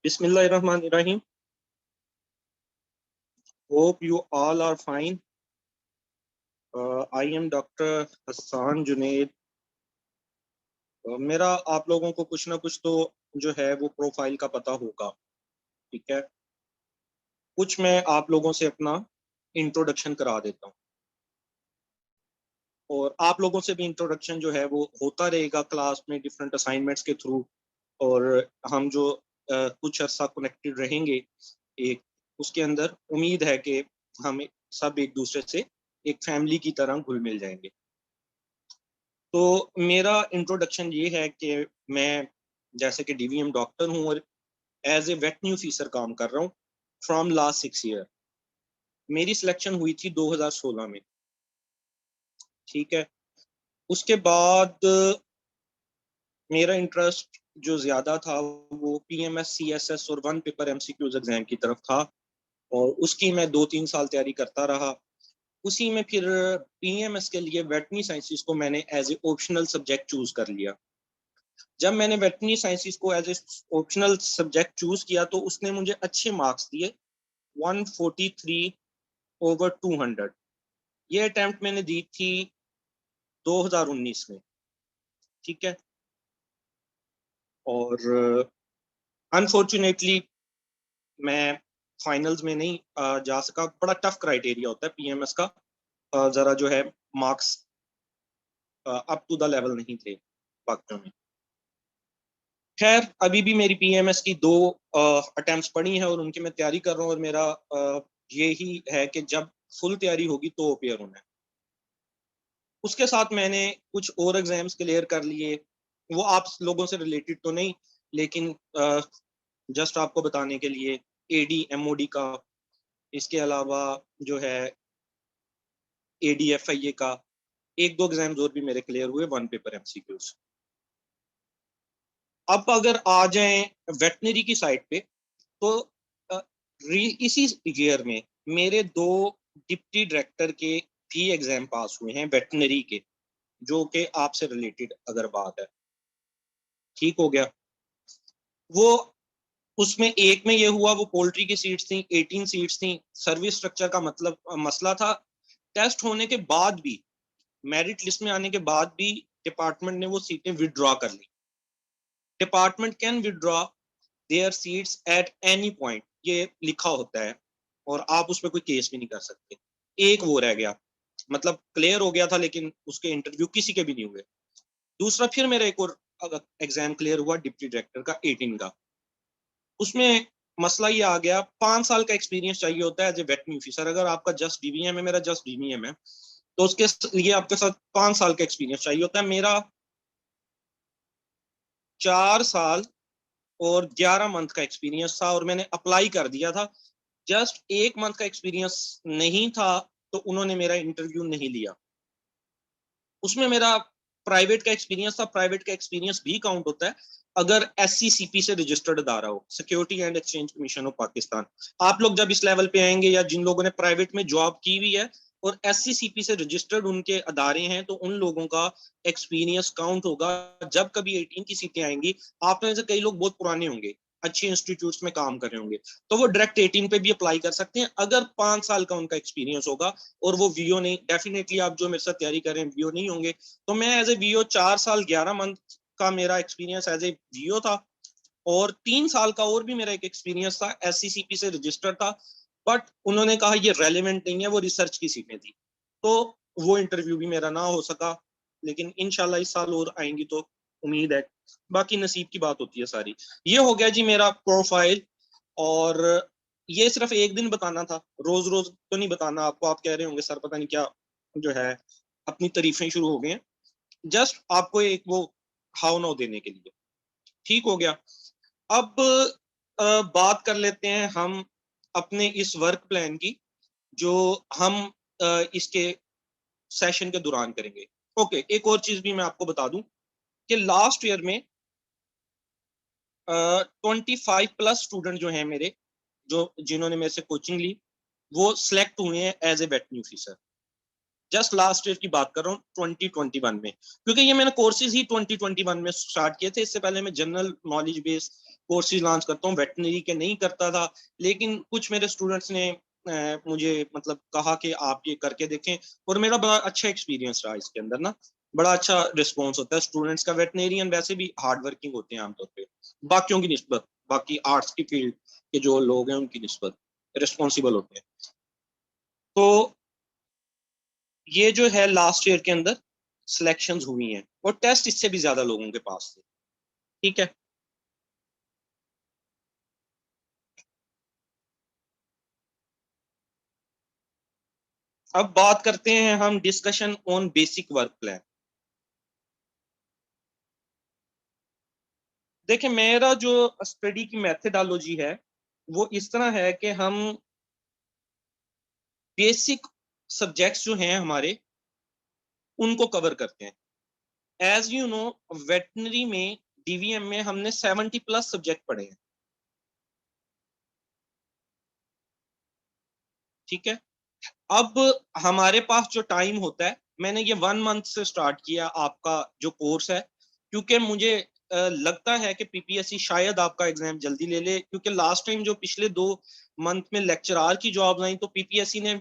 Bismillahirrahmanirrahim. Hope you all are fine. I am Dr. Hassan Junaid. मेरा आप लोगों को कुछ ना कुछ तो जो है वो प्रोफाइल का पता होगा, ठीक है। कुछ मैं आप लोगों से अपना इंट्रोडक्शन करा देता हूँ और आप लोगों से भी इंट्रोडक्शन जो है वो होता रहेगा क्लास में डिफरेंट असाइनमेंट्स के थ्रू। और हम जो कुछ अर्सा कनेक्टेड रहेंगे एक, उसके अंदर उम्मीद है कि हम सब एक दूसरे से एक फैमिली की तरह घुल मिल जाएंगे। तो मेरा इंट्रोडक्शन ये है कि मैं जैसे कि डीवीएम डॉक्टर हूँ और एज ए वेटरनरी ऑफिसर काम कर रहा हूँ फ्रॉम लास्ट 6 ईयर। मेरी सिलेक्शन हुई थी 2016 में, ठीक है। उसके बाद मेरा इंटरेस्ट जो ज्यादा था वो पीएमएस सीएसएस और वन पेपर एमसीक्यूज एग्जाम की तरफ था और उसकी मैं 2-3 साल तैयारी करता रहा। उसी में फिर पीएमएस के लिए वेटरनरी साइंसेस को मैंने as a optional subject choose कर लिया। जब मैंने वेटरनरी साइंसेस को as a optional subject choose किया तो उसने मुझे अच्छे मार्क्स दिए, 143/200। ये अटेम्प्ट मैंने दी थी 2019 में, ठीक है। और अनफॉर्चुनेटली मैं फाइनल्स में नहीं जा सका। बड़ा टफ क्राइटेरिया होता है पीएमएस का, जरा जो है marks up to the level नहीं थे बाकियों में। खैर अभी भी मेरी पीएमएस की 2 अटेम्प्ट्स पड़ी हैं और उनकी मैं तैयारी कर रहा हूँ और मेरा यही है कि जब फुल तैयारी होगी तो अपेयर होना है। उसके साथ मैंने कुछ और एग्जाम्स क्लियर कर लिए, वो आप लोगों से रिलेटेड तो नहीं, लेकिन जस्ट आपको बताने के लिए एडी एमओडी का, इसके अलावा जो है एडीएफआईए का, 1-2 एग्जाम्स और भी मेरे क्लियर हुए, वन पेपर एमसीक्यूज। अब अगर आ जाएं वेटनरी की साइड पे तो इसी ईयर में मेरे 2 डिप्टी डायरेक्टर के भी एग्जाम पास हुए हैं वेटनरी के, जो कि आपसे रिलेटेड अगर बात है, ठीक हो गया। वो उसमें एक में ये हुआ, वो पोल्ट्री की सीट्स थी, 18 सीट्स थी। सर्विस स्ट्रक्चर का मतलब मसला था। टेस्ट होने के बाद भी, मेरिट लिस्ट में आने के बाद भी डिपार्टमेंट ने वो सीटें विड्रॉ कर ली। Department can withdraw their seats at any point, ये लिखा होता है और आप उस पर कोई केस भी नहीं कर सकते। एक वो रह गया, मतलब क्लियर हो गया था लेकिन उसके इंटरव्यू किसी के भी नहीं हुए। दूसरा फिर मेरा एक और एग्जाम क्लियर हुआ डिप्टी डायरेक्टर का 18 का। उसमें मसला ये आ गया, 5 साल का एक्सपीरियंस चाहिए होता है एज ए वेटरनरी ऑफिसर। अगर आपका जस्ट डीवीएम है, मेरा जस्ट डीवीएम है, तो उसके लिए आपके साथ 5 साल का एक्सपीरियंस चाहिए होता है। मेरा 4 साल और 11 मंथ का एक्सपीरियंस था और मैंने अप्लाई कर दिया था। जस्ट 1 मंथ का एक्सपीरियंस नहीं था तो उन्होंने मेरा इंटरव्यू नहीं लिया। उसमें मेरा प्राइवेट का एक्सपीरियंस था। प्राइवेट का एक्सपीरियंस भी काउंट होता है अगर SCCP से रजिस्टर्ड अदारा हो, security and exchange commission of Pakistan. आप लोग जब इस लेवल पे आएंगे या जिन लोगों ने प्राइवेट में जॉब की हुई है और SCCP से रजिस्टर्ड उनके अदारे हैं, तो उन लोगों का एक्सपीरियंस काउंट होगा। जब कभी 18 की सीटें आएंगी, आप में से कई लोग बहुत पुराने होंगे, अच्छे इंस्टीट्यूट्स में काम कर रहे होंगे, तो वो डायरेक्ट 18 पे भी अप्लाई कर सकते हैं अगर 5 साल का उनका एक्सपीरियंस होगा और वो वीओ नहीं। डेफिनेटली आप जो मेरे साथ तैयारी कर रहे हैं वीओ नहीं होंगे। तो मैं एज ए वीओ 4 साल 11 मंथ का मेरा एक्सपीरियंस एज ए वीओ था और 3 साल का और भी मेरा एक एक्सपीरियंस था, SCCP से रजिस्टर्ड था। बट उन्होंने कहा ये रेलिवेंट नहीं है, वो रिसर्च की सीटें थी, तो वो इंटरव्यू भी मेरा ना हो सका। लेकिन इंशाल्लाह इस साल और आएंगी तो उम्मीद है। बाकी नसीब की बात होती है सारी। ये हो गया जी मेरा प्रोफाइल। और ये सिर्फ एक दिन बताना था, रोज रोज तो नहीं बताना आपको। आप कह रहे होंगे सर पता नहीं क्या जो है अपनी तारीफें शुरू हो गई हैं। जस्ट आपको एक वो हाव नाउ देने के लिए, ठीक हो गया। अब बात कर लेते हैं हम अपने इस वर्क प्लान की, जो हम इसके सेशन के दौरान करेंगे। ओके, एक और चीज भी मैं आपको बता दूं कि लास्ट ईयर में 25+ स्टूडेंट जो हैं मेरे, जो जिन्होंने मेरे से कोचिंग ली, वो सिलेक्ट हुए हैं as a veterinary officer. Just last year की बात कर रहा हूँ 2021 में, क्योंकि ये मैंने कोर्सेज ही 2021 में स्टार्ट किए थे। इससे पहले मैं general knowledge based courses launch करता हूँ, वेटनरी के नहीं करता था, लेकिन कुछ मेरे स्टूडेंट्स ने मुझे मतलब कहा कि आप ये करके देखें, और मेरा बड़ा अच्छा एक्सपीरियंस रहा इसके अंदर ना। बड़ा अच्छा रिस्पॉन्स होता है स्टूडेंट्स का। वेटनेरियन वैसे भी हार्ड वर्किंग होते हैं आमतौर पे बाकियों की निस्बत, बाकी आर्ट्स की फील्ड के जो लोग हैं उनकी निस्बत रिस्पॉन्सिबल होते हैं। तो ये जो है लास्ट ईयर के अंदर सिलेक्शंस हुई हैं, और टेस्ट इससे भी ज्यादा लोगों के पास थे। ठीक है, अब बात करते हैं हम discussion on basic work plan. देखिए, मेरा जो स्टडी की मेथडोलॉजी है वो इस तरह है कि हम बेसिक सब्जेक्ट्स जो हैं हमारे उनको कवर करते हैं। एज यू नो, वेटनरी में डीवीएम में हमने 70+ सब्जेक्ट पढ़े हैं। ठीक है, अब हमारे पास जो टाइम होता है, मैंने ये 1 मंथ से स्टार्ट किया आपका जो कोर्स है, क्योंकि मुझे लगता है कि पीपीएससी शायद आपका एग्जाम जल्दी ले ले, क्योंकि लास्ट टाइम जो पिछले 2 मंथ में लेक्चरार की जॉब आई तो पीपीएससी ने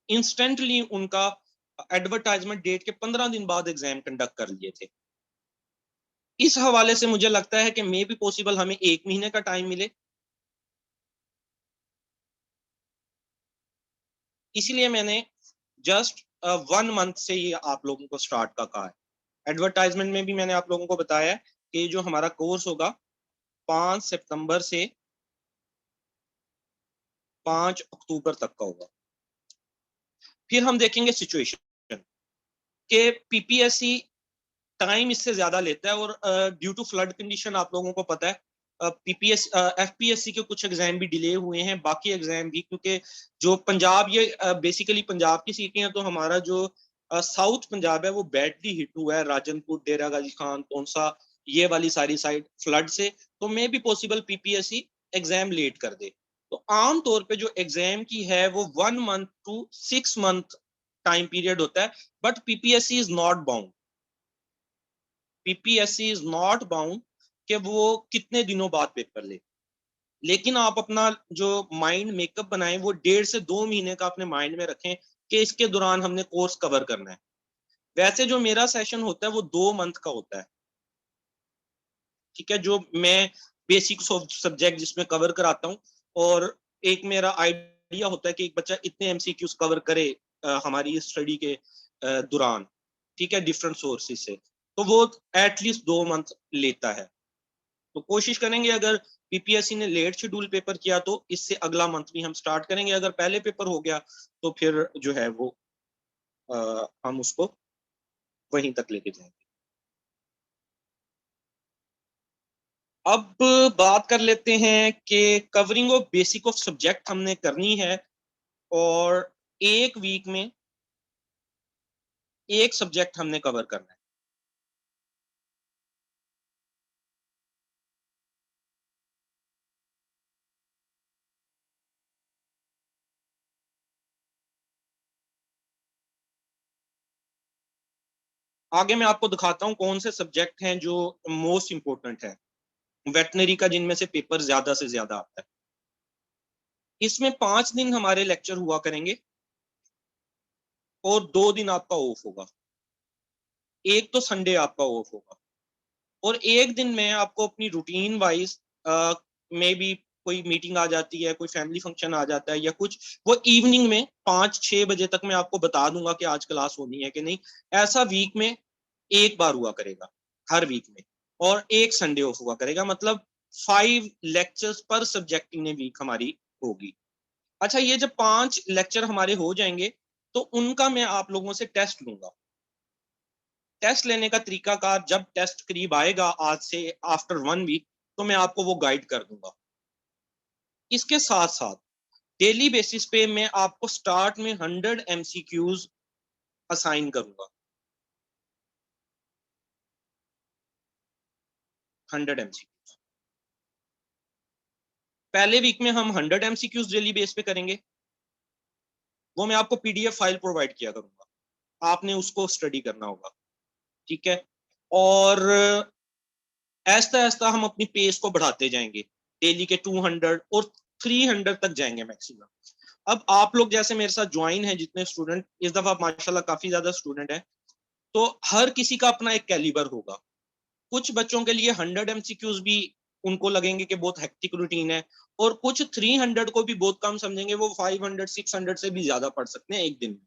इंस्टेंटली उनका एडवर्टाइजमेंट डेट के 15 दिन बाद एग्जाम कंडक्ट कर लिए थे। इस हवाले से मुझे लगता है कि मे भी पॉसिबल हमें 1 महीने का टाइम मिले, इसीलिए मैंने जस्ट 1 मंथ से ये आप लोगों को स्टार्ट का कहा है। एडवर्टाइजमेंट में भी मैंने आप लोगों को बताया है कि जो हमारा कोर्स होगा 5 सितंबर से 5 अक्टूबर तक का होगा। फिर हम देखेंगे सिचुएशन के पीपीएससी टाइम इससे ज्यादा लेता है, और ड्यू टू फ्लड कंडीशन आप लोगों को पता है पीपीएस एफपीएससी के कुछ एग्जाम भी डिले हुए हैं, बाकी एग्जाम भी, क्योंकि जो पंजाब, ये बेसिकली पंजाब की सीटें हैं, तो हमारा जो साउथ पंजाब है वो बैडली हिट हुआ है, राजनपुर, डेरा गाजी खान, तोनसा, ये वाली सारी साइड फ्लड से। तो मे भी पॉसिबल पीपीएससी एग्जाम लेट कर दे। तो आम तौर पे जो एग्जाम की है वो 1 month to 6 month time period होता है, but PPSC is not bound. PPSC is not bound कि वो कितने दिनों बाद पेपर ले, लेकिन आप अपना जो माइंड मेकअप बनाएं वो 1.5 से 2 महीने का अपने माइंड में रखें कि इसके दौरान हमने कोर्स कवर करना है। वैसे जो मेरा सेशन होता है वो 2 मंथ का होता है। ठीक है, जो मैं बेसिक सब्जेक्ट जिसमें कवर कराता हूँ, और एक मेरा आइडिया होता है कि एक बच्चा इतने एमसीक्यूज कवर करे हमारी स्टडी के दौरान। ठीक है, डिफरेंट सोर्सेज से, तो वो एटलीस्ट 2 मंथ लेता है। तो कोशिश करेंगे, अगर पीपीएससी ने लेट शेड्यूल पेपर किया तो इससे अगला मंथ भी हम स्टार्ट करेंगे, अगर पहले पेपर हो गया तो फिर जो है वो हम उसको वहीं तक लेके जाएंगे। अब बात कर लेते हैं कि covering of basic of subject हमने करनी है, और एक वीक में एक सब्जेक्ट हमने कवर करना है। आगे मैं आपको दिखाता हूँ कौन से सब्जेक्ट हैं जो मोस्ट इंपोर्टेंट है वेटनरी का, जिनमें से पेपर ज्यादा से ज्यादा आता है। इसमें 5 दिन हमारे लेक्चर हुआ करेंगे, और 2 दिन आपका ऑफ होगा। एक तो संडे आपका ऑफ होगा, और एक दिन में आपको अपनी रूटीन वाइज में भी कोई मीटिंग आ जाती है, कोई फैमिली फंक्शन आ जाता है या कुछ, वो इवनिंग में 5-6 बजे तक मैं आपको बता दूंगा कि आज क्लास होनी है कि नहीं। ऐसा वीक में एक बार हुआ करेगा, हर वीक में, और एक संडे ऑफ हुआ करेगा, मतलब 5 लेक्चर्स पर सब्जेक्ट इन वीक हमारी होगी। अच्छा, ये जब 5 लेक्चर हमारे हो जाएंगे तो उनका मैं आप लोगों से टेस्ट लूंगा। टेस्ट लेने का तरीकाकार, जब टेस्ट करीब आएगा आज से आफ्टर 1 वीक, तो मैं आपको वो गाइड कर दूंगा। इसके साथ साथ डेली बेसिस पे मैं आपको स्टार्ट में 100 MCQs असाइन करूंगा। 100 MCQs पहले वीक में हम 100 MCQs डेली बेस पे करेंगे, वो मैं आपको PDF फाइल प्रोवाइड किया करूंगा, आपने उसको स्टडी करना होगा, ठीक है। और ऐसा ऐसा हम अपनी पेस को बढ़ाते जाएंगे, डेली के 200 और 300 तक जाएंगे मैक्सिमम। अब आप लोग जैसे मेरे साथ ज्वाइन है जितने स्टूडेंट, इस दफा माशाल्लाह काफी ज्यादा स्टूडेंट है, तो हर किसी का अपना एक कैलिबर होगा। कुछ बच्चों के लिए 100 MCQs भी उनको लगेंगे कि बहुत हेक्टिक रूटीन है, और कुछ 300 को भी बहुत कम समझेंगे, वो 500 600 से भी ज्यादा पढ़ सकते हैं एक दिन में।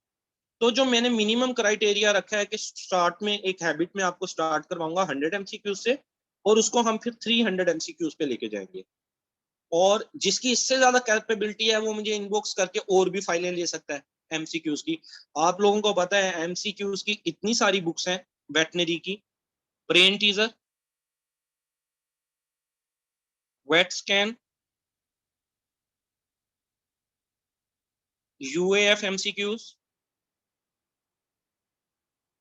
तो जो मैंने मिनिमम क्राइटेरिया रखा है कि स्टार्ट में एक हैबिट में आपको स्टार्ट करवाऊंगा 100 MCQs से, और उसको हम फिर 300 MCQs पे लेके जाएंगे। और जिसकी इससे ज्यादा कैपेबिलिटी है वो मुझे इनबॉक्स करके और भी फाइलें ले सकता है एमसीक्यूज की। आप लोगों को पता है एमसीक्यूज की इतनी सारी बुक्स हैं वेटनरी की, brain teaser, vet scan, UAF MCQs,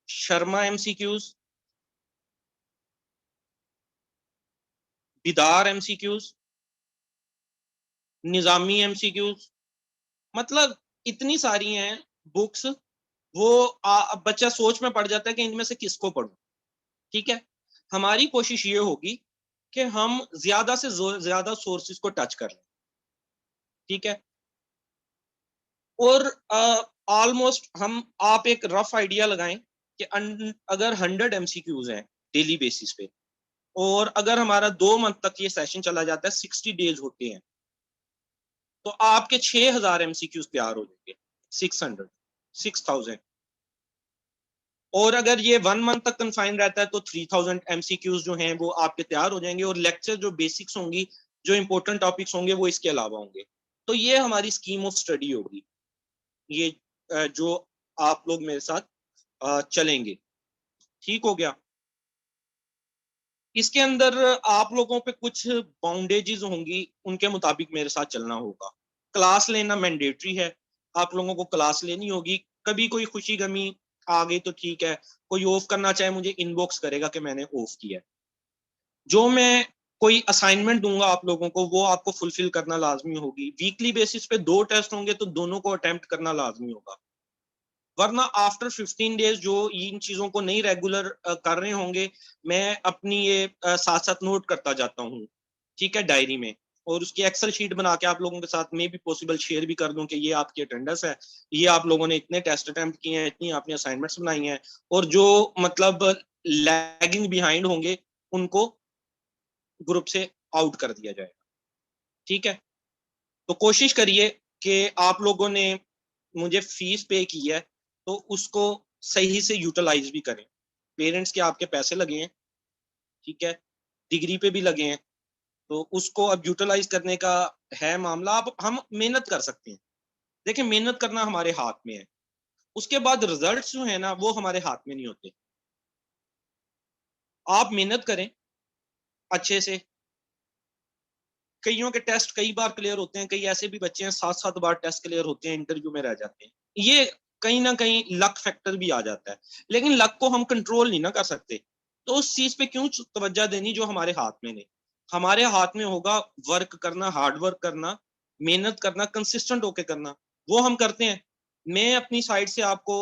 Sharma MCQs, Bidar MCQs, Nizami MCQs, मतलब इतनी सारी हैं बुक्स। वो बच्चा सोच में पड़ जाता है कि इनमें से किसको पढ़ूं, ठीक है। हमारी कोशिश ये होगी कि हम ज्यादा से ज्यादा सोर्सेज को टच कर लें, ठीक है। और ऑलमोस्ट हम आप एक रफ आइडिया लगाएं कि अगर 100 MCQs हैं डेली बेसिस पे, और अगर हमारा 2 मंथ तक ये सेशन चला जाता है, 60 डेज होते हैं, तो आपके 6000 MCQs तैयार हो जाएंगे, 600 6000। और अगर ये 1 मंथ तक कन्फाइन रहता है तो 3000 MCQs जो हैं वो आपके तैयार हो जाएंगे, और लेक्चर जो बेसिक्स होंगी, जो इंपॉर्टेंट टॉपिक्स होंगे, वो इसके अलावा होंगे। तो ये हमारी स्कीम ऑफ स्टडी होगी, ये जो आप लोग मेरे साथ चलेंगे, ठीक हो गया। इसके अंदर आप लोगों पे कुछ बाउंडेजेस होंगी, उनके मुताबिक मेरे साथ चलना होगा। क्लास लेना मैंडेटरी है, आप लोगों को क्लास लेनी होगी। कभी कोई खुशी गमी आ गई तो ठीक है, कोई ऑफ करना चाहे मुझे इनबॉक्स करेगा कि मैंने ऑफ किया है। जो मैं कोई असाइनमेंट दूंगा आप लोगों को, वो आपको फुलफिल करना लाजमी होगी। वीकली बेसिस पे 2 टेस्ट होंगे तो दोनों को अटेम्प्ट करना लाजमी होगा, वरना आफ्टर 15 डेज जो इन चीजों को नहीं रेगुलर कर रहे होंगे, मैं अपनी ये साथ साथ नोट करता जाता हूँ, ठीक है, डायरी में। और उसकी एक्सेल शीट बना के आप लोगों के साथ में भी पॉसिबल शेयर भी कर दूं कि ये आपकी अटेंडेंस है, ये आप लोगों ने इतने टेस्ट अटेम्प्ट किए हैं, इतनी आपने असाइनमेंट्स बनाई हैं, और जो मतलब लैगिंग बिहाइंड होंगे उनको ग्रुप से आउट कर दिया जाएगा, ठीक है। तो कोशिश करिए कि आप लोगों ने मुझे फीस पे की है तो उसको सही से यूटिलाइज भी करें। पेरेंट्स के आपके पैसे लगे हैं, ठीक है, डिग्री पे भी लगे हैं, तो उसको अब यूटिलाइज करने का है मामला। आप हम मेहनत कर सकते हैं, देखिए मेहनत करना हमारे हाथ में है, उसके बाद रिजल्ट्स जो है ना वो हमारे हाथ में नहीं होते। आप मेहनत करें अच्छे से। कईयों के टेस्ट कई बार क्लियर होते हैं, कई ऐसे भी बच्चे हैं 7 7 बार टेस्ट क्लियर होते हैं, इंटरव्यू में रह जाते हैं। ये कहीं ना कहीं लक फैक्टर भी आ जाता है, लेकिन लक को हम कंट्रोल नहीं ना कर सकते। तो उस चीज पे क्यों तवज्जो देनी जो हमारे हाथ में नहीं। हमारे हाथ में होगा वर्क करना, हार्ड वर्क करना, मेहनत करना, कंसिस्टेंट होके करना, वो हम करते हैं। मैं अपनी साइड से आपको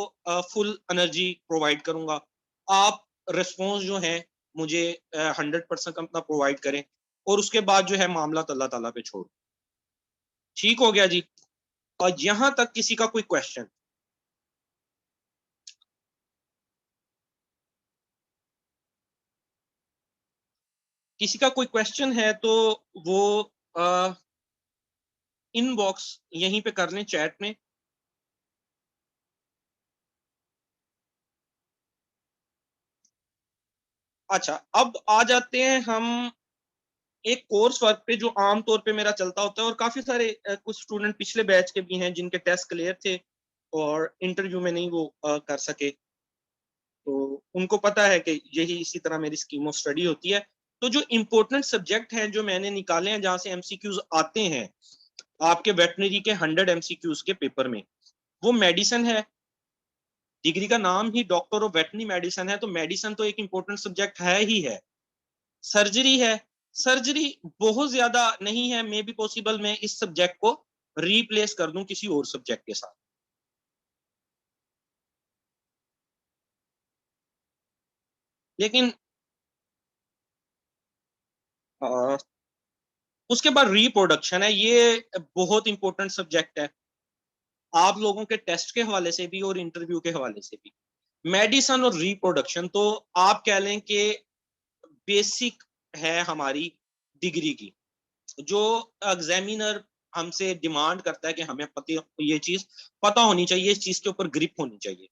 फुल एनर्जी प्रोवाइड करूंगा, आप रिस्पॉन्स जो है मुझे 100% अपना प्रोवाइड करें, और उसके बाद जो है मामला तो अल्लाह ताला पे छोड़। ठीक हो गया जी। और यहां तक किसी का कोई क्वेश्चन? किसी का कोई क्वेश्चन है तो वो इनबॉक्स यहीं पे कर लें, चैट में। अच्छा, अब आ जाते हैं हम एक कोर्स वर्क पे जो आम तौर पे मेरा चलता होता है, और काफी सारे कुछ स्टूडेंट पिछले बैच के भी हैं जिनके टेस्ट क्लियर थे और इंटरव्यू में नहीं वो कर सके, तो उनको पता है कि यही इसी तरह मेरी स्कीम ऑफ स्टडी होती है। तो जो इम्पोर्टेंट सब्जेक्ट हैं जो मैंने निकाले हैं जहां से एमसीक्यूज आते हैं आपके वेटनरी के 100 एमसीक्यूज के पेपर में, वो मेडिसिन है। डिग्री का नाम ही डॉक्टर ऑफ वेटनरी मेडिसिन है, तो मेडिसिन तो एक इम्पोर्टेंट सब्जेक्ट है ही है। सर्जरी है, सर्जरी बहुत ज्यादा नहीं है, मे बी पॉसिबल मैं इस सब्जेक्ट को रिप्लेस कर दूं किसी और सब्जेक्ट के साथ, लेकिन उसके बाद रिप्रोडक्शन है, ये बहुत इंपॉर्टेंट सब्जेक्ट है आप लोगों के टेस्ट के हवाले से भी और इंटरव्यू के हवाले से भी। मेडिसन और रिप्रोडक्शन तो आप कह लें कि बेसिक है हमारी डिग्री की, जो एग्जामिनर हमसे डिमांड करता है कि हमें पता, ये चीज पता होनी चाहिए, इस चीज के ऊपर ग्रिप होनी चाहिए,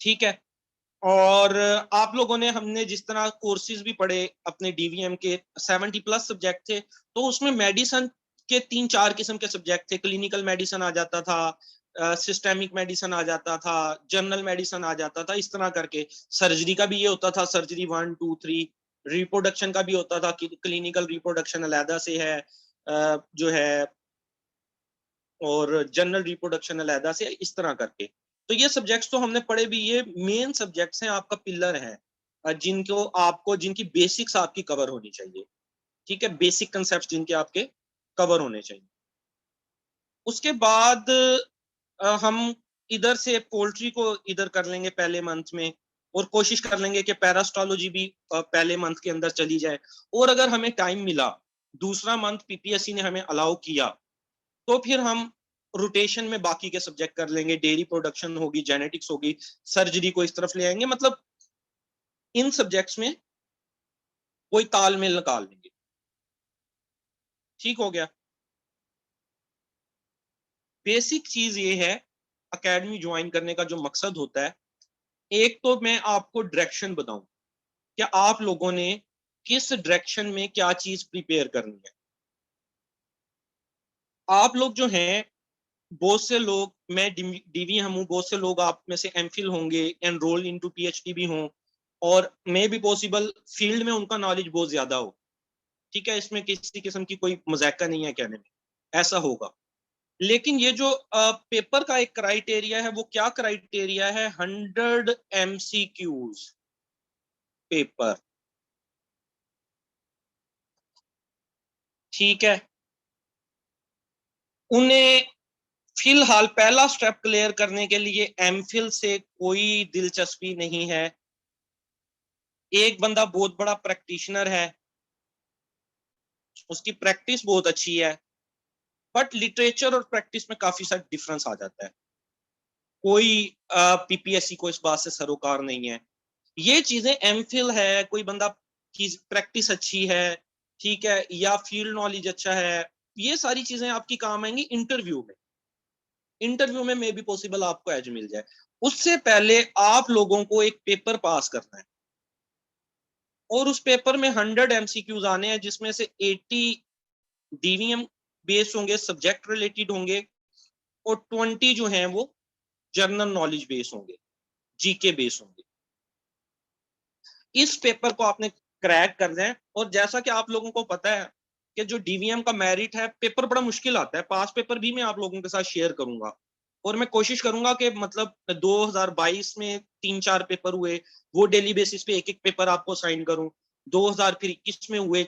ठीक है। और आप लोगों ने, हमने जिस तरह कोर्सेज भी पढ़े अपने डीवीएम के, 70+ सब्जेक्ट थे, तो उसमें मेडिसन के 3-4 किस्म के सब्जेक्ट थे। क्लिनिकल मेडिसिन आ जाता था, सिस्टेमिक मेडिसिन आ जाता था, जनरल मेडिसिन आ जाता था, इस तरह करके। सर्जरी का भी ये होता था, सर्जरी 1 2 3। रिप्रोडक्शन का भी होता था कि क्लिनिकल रिप्रोडक्शन अलहदा से है, जो है, और जनरल रिप्रोडक्शन अलहदा से, इस तरह करके। तो ये सब्जेक्ट्स तो हमने पढ़े भी, ये मेन सब्जेक्ट्स हैं, आपका पिलर है, जिनको आपको, जिनकी बेसिक्स आपकी कवर होनी चाहिए, ठीक है, बेसिक कंसेप्ट जिनके आपके कवर होने चाहिए। उसके बाद हम इधर से पोल्ट्री को इधर कर लेंगे पहले मंथ में, और कोशिश कर लेंगे कि पैरास्टोलॉजी भी पहले मंथ के अंदर चली जाए। और अगर हमें टाइम मिला, दूसरा मंथ पीपीएससी ने हमें अलाउ किया, तो फिर हम रोटेशन में बाकी के सब्जेक्ट कर लेंगे, डेयरी प्रोडक्शन होगी, जेनेटिक्स होगी, सर्जरी को इस तरफ ले आएंगे, मतलब इन सब्जेक्ट्स में कोई तालमेल निकाल लेंगे। ठीक हो गया। बेसिक चीज ये है एकेडमी ज्वाइन करने का जो मकसद होता है, एक तो मैं आपको डायरेक्शन बताऊं कि आप लोगों ने किस डायरेक्शन में क्या चीज प्रिपेयर करनी है। आप लोग जो हैं, बहुत से लोग, मैं डीवी हम हूँ, बहुत से लोग आप में से एमफिल होंगे, एनरोल इनटू पीएचडी भी हों, और मे भी पॉसिबल फील्ड में उनका नॉलेज बहुत ज्यादा हो, ठीक है, इसमें किसी किस्म की कोई मजाका नहीं है कहने में, ऐसा होगा। लेकिन ये जो पेपर का एक क्राइटेरिया है, वो क्या क्राइटेरिया है? 100 MCQs पेपर, ठीक है। उन्हें फिलहाल पहला स्टेप क्लियर करने के लिए एमफिल से कोई दिलचस्पी नहीं है। एक बंदा बहुत बड़ा प्रैक्टिशनर है, उसकी प्रैक्टिस बहुत अच्छी है, बट लिटरेचर और प्रैक्टिस में काफी सारा डिफरेंस आ जाता है। कोई पीपीएससी को इस बात से सरोकार नहीं है। ये चीजें एमफिल है, कोई बंदा की प्रैक्टिस अच्छी है, ठीक है, या फील्ड नॉलेज अच्छा है, ये सारी चीजें आपकी काम आएंगी इंटरव्यू में। इंटरव्यू में मे भी पॉसिबल आपको एज मिल जाए। उससे पहले आप लोगों को एक पेपर पास करना है, और उस पेपर में 100 MCQs आने हैं, जिसमें से 80 डीवीएम बेस्ड होंगे, सब्जेक्ट रिलेटेड होंगे, और 20 जो हैं वो जनरल नॉलेज बेस्ड होंगे, जीके बेस्ड होंगे। इस पेपर को आपने क्रैक करना है। और जैसा कि आप लोगों को पता है कि जो डीवीएम का मेरिट है, पेपर बड़ा मुश्किल आता है, पास पेपर भी मैं आप लोगों के साथ शेयर करूंगा, और मैं कोशिश करूंगा कि मतलब 2022 में 3-4 पेपर हुए, वो डेली बेसिस पे एक एक पेपर आपको साइन करूं। 2021 में हुए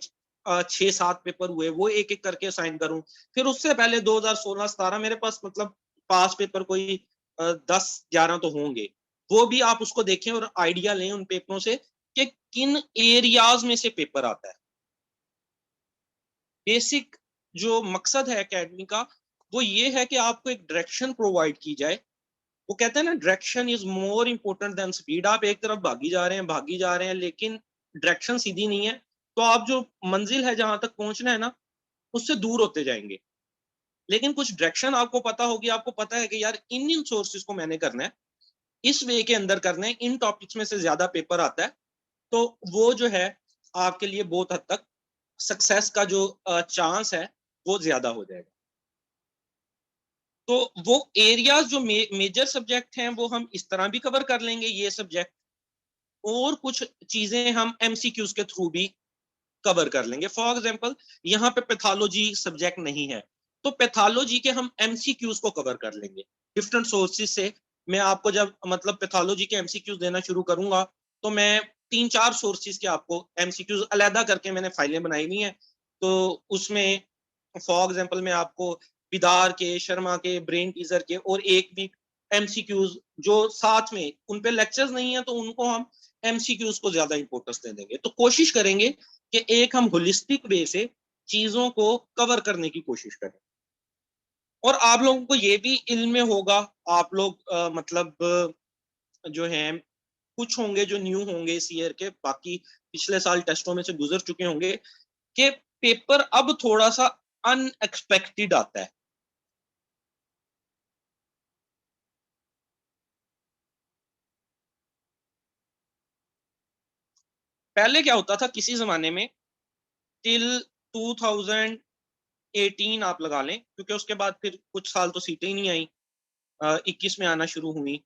6-7 पेपर हुए, वो एक एक करके साइन करूं। फिर उससे पहले 2016-17 मेरे पास मतलब पास पेपर कोई 10-11 तो होंगे, वो भी आप उसको देखें और आइडिया लें उन पेपरों से कि किन एरियाज में से पेपर आता है। बेसिक जो मकसद है एकेडमी का, वो ये है कि आपको एक डायरेक्शन प्रोवाइड की जाए। वो कहते हैं ना, direction is more important than speed. आप एक तरफ भागी जा रहे हैं, लेकिन डायरेक्शन सीधी नहीं है, तो आप जो मंजिल है, जहां तक पहुंचना है ना, उससे दूर होते जाएंगे। लेकिन कुछ डायरेक्शन आपको पता होगी, आपको पता है कि यार इन सोर्सेज को मैंने करना है, इस वे के अंदर करना है, इन टॉपिक्स में से ज्यादा पेपर आता है, तो वो जो है आपके लिए बहुत हद तक सक्सेस का जो चांस है वो ज्यादा हो जाएगा। तो वो एरियाज जो मेजर सब्जेक्ट हैं, वो हम इस तरह भी कवर कर लेंगे, ये सब्जेक्ट, और कुछ चीजें हम एमसीक्यूज के थ्रू भी कवर कर लेंगे। फॉर एग्जाम्पल, यहाँ पे पैथोलॉजी सब्जेक्ट नहीं है, तो पैथोलॉजी के हम एमसीक्यूज को कवर कर लेंगे डिफरेंट सोर्सेज से। मैं आपको जब मतलब पैथोलॉजी के एमसीक्यूज देना शुरू करूंगा, तो मैं 3-4 सोर्सेज के आपको एमसीक्यूज अलहदा करके मैंने फाइलें बनाई हुई हैं। तो उसमें फॉर एग्जाम्पल मैं आपको पिदार के, शर्मा के, ब्रेन टीजर के, और एक भी एमसीक्यूज जो साथ में, उन पे लेक्चर्स नहीं है तो उनको हम एमसीक्यूज को ज्यादा इंपॉर्टेंस दे देंगे। तो कोशिश करेंगे कि एक हम होलिस्टिक वे से चीजों को कवर करने की कोशिश करें। और आप लोगों को ये भी इल्म में होगा, आप लोग मतलब जो है कुछ होंगे जो न्यू होंगे इस ईयर के, बाकी पिछले साल टेस्टों में से गुजर चुके होंगे, कि पेपर अब थोड़ा सा अनएक्सपेक्टेड आता है। पहले क्या होता था किसी जमाने में, टिल 2018 आप लगा लें, क्योंकि उसके बाद फिर कुछ साल तो सीटें ही नहीं आई, 21 में आना शुरू हुई।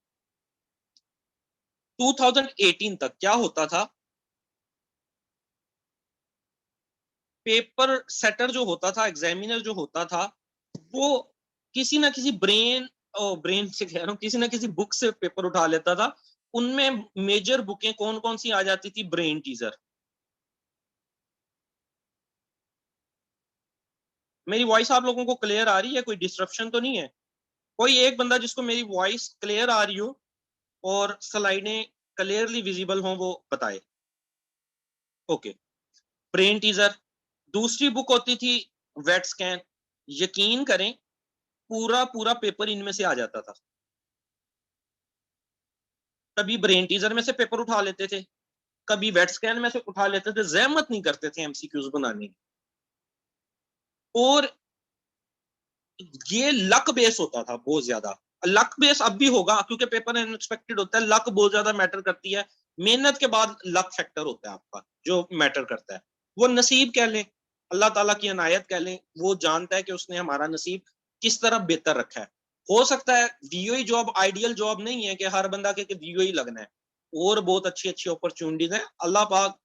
2018 तक क्या होता था, पेपर सेटर जो होता था, एग्जामिनर जो होता था, वो किसी ना किसी ब्रेन से कह रहा हूँ, किसी ना किसी बुक से पेपर उठा लेता था। उनमें मेजर बुकें कौन कौन सी आ जाती थी? Brain teaser. मेरी वॉइस आप लोगों को क्लियर आ रही है? कोई डिस्ट्रप्शन तो नहीं है? कोई एक बंदा जिसको मेरी वॉइस क्लियर आ रही हो और स्लाइडें क्लियरली विजिबल हो वो बताए। ओके। Brain teaser. दूसरी बुक होती थी वेट स्कैन। यकीन करें पूरा पूरा पेपर इनमें से आ जाता था। कभी ब्रेन टीजर में से पेपर उठा लेते थे, कभी वेट स्कैन में से उठा लेते थे, जहमत नहीं करते थे एमसीक्यूज बनाने की। और ये लक बेस होता था बहुत ज्यादा। लक बेस अब भी होगा क्योंकि पेपर अनएक्सपेक्टेड होता है, लक बहुत ज्यादा मैटर करती है। मेहनत के बाद लक फैक्टर होता है आपका जो मैटर करता है। वो नसीब कह लें, अल्लाह ताला की अनायत कह लें, वो जानता है कि उसने हमारा नसीब किस तरह बेहतर रखा है। हो सकता है वीओई जॉब आइडियल जॉब नहीं है कि हर बंदा के वीओई लगना है, और बहुत अच्छी अच्छी अपॉर्चुनिटीज है। अल्लाह पाक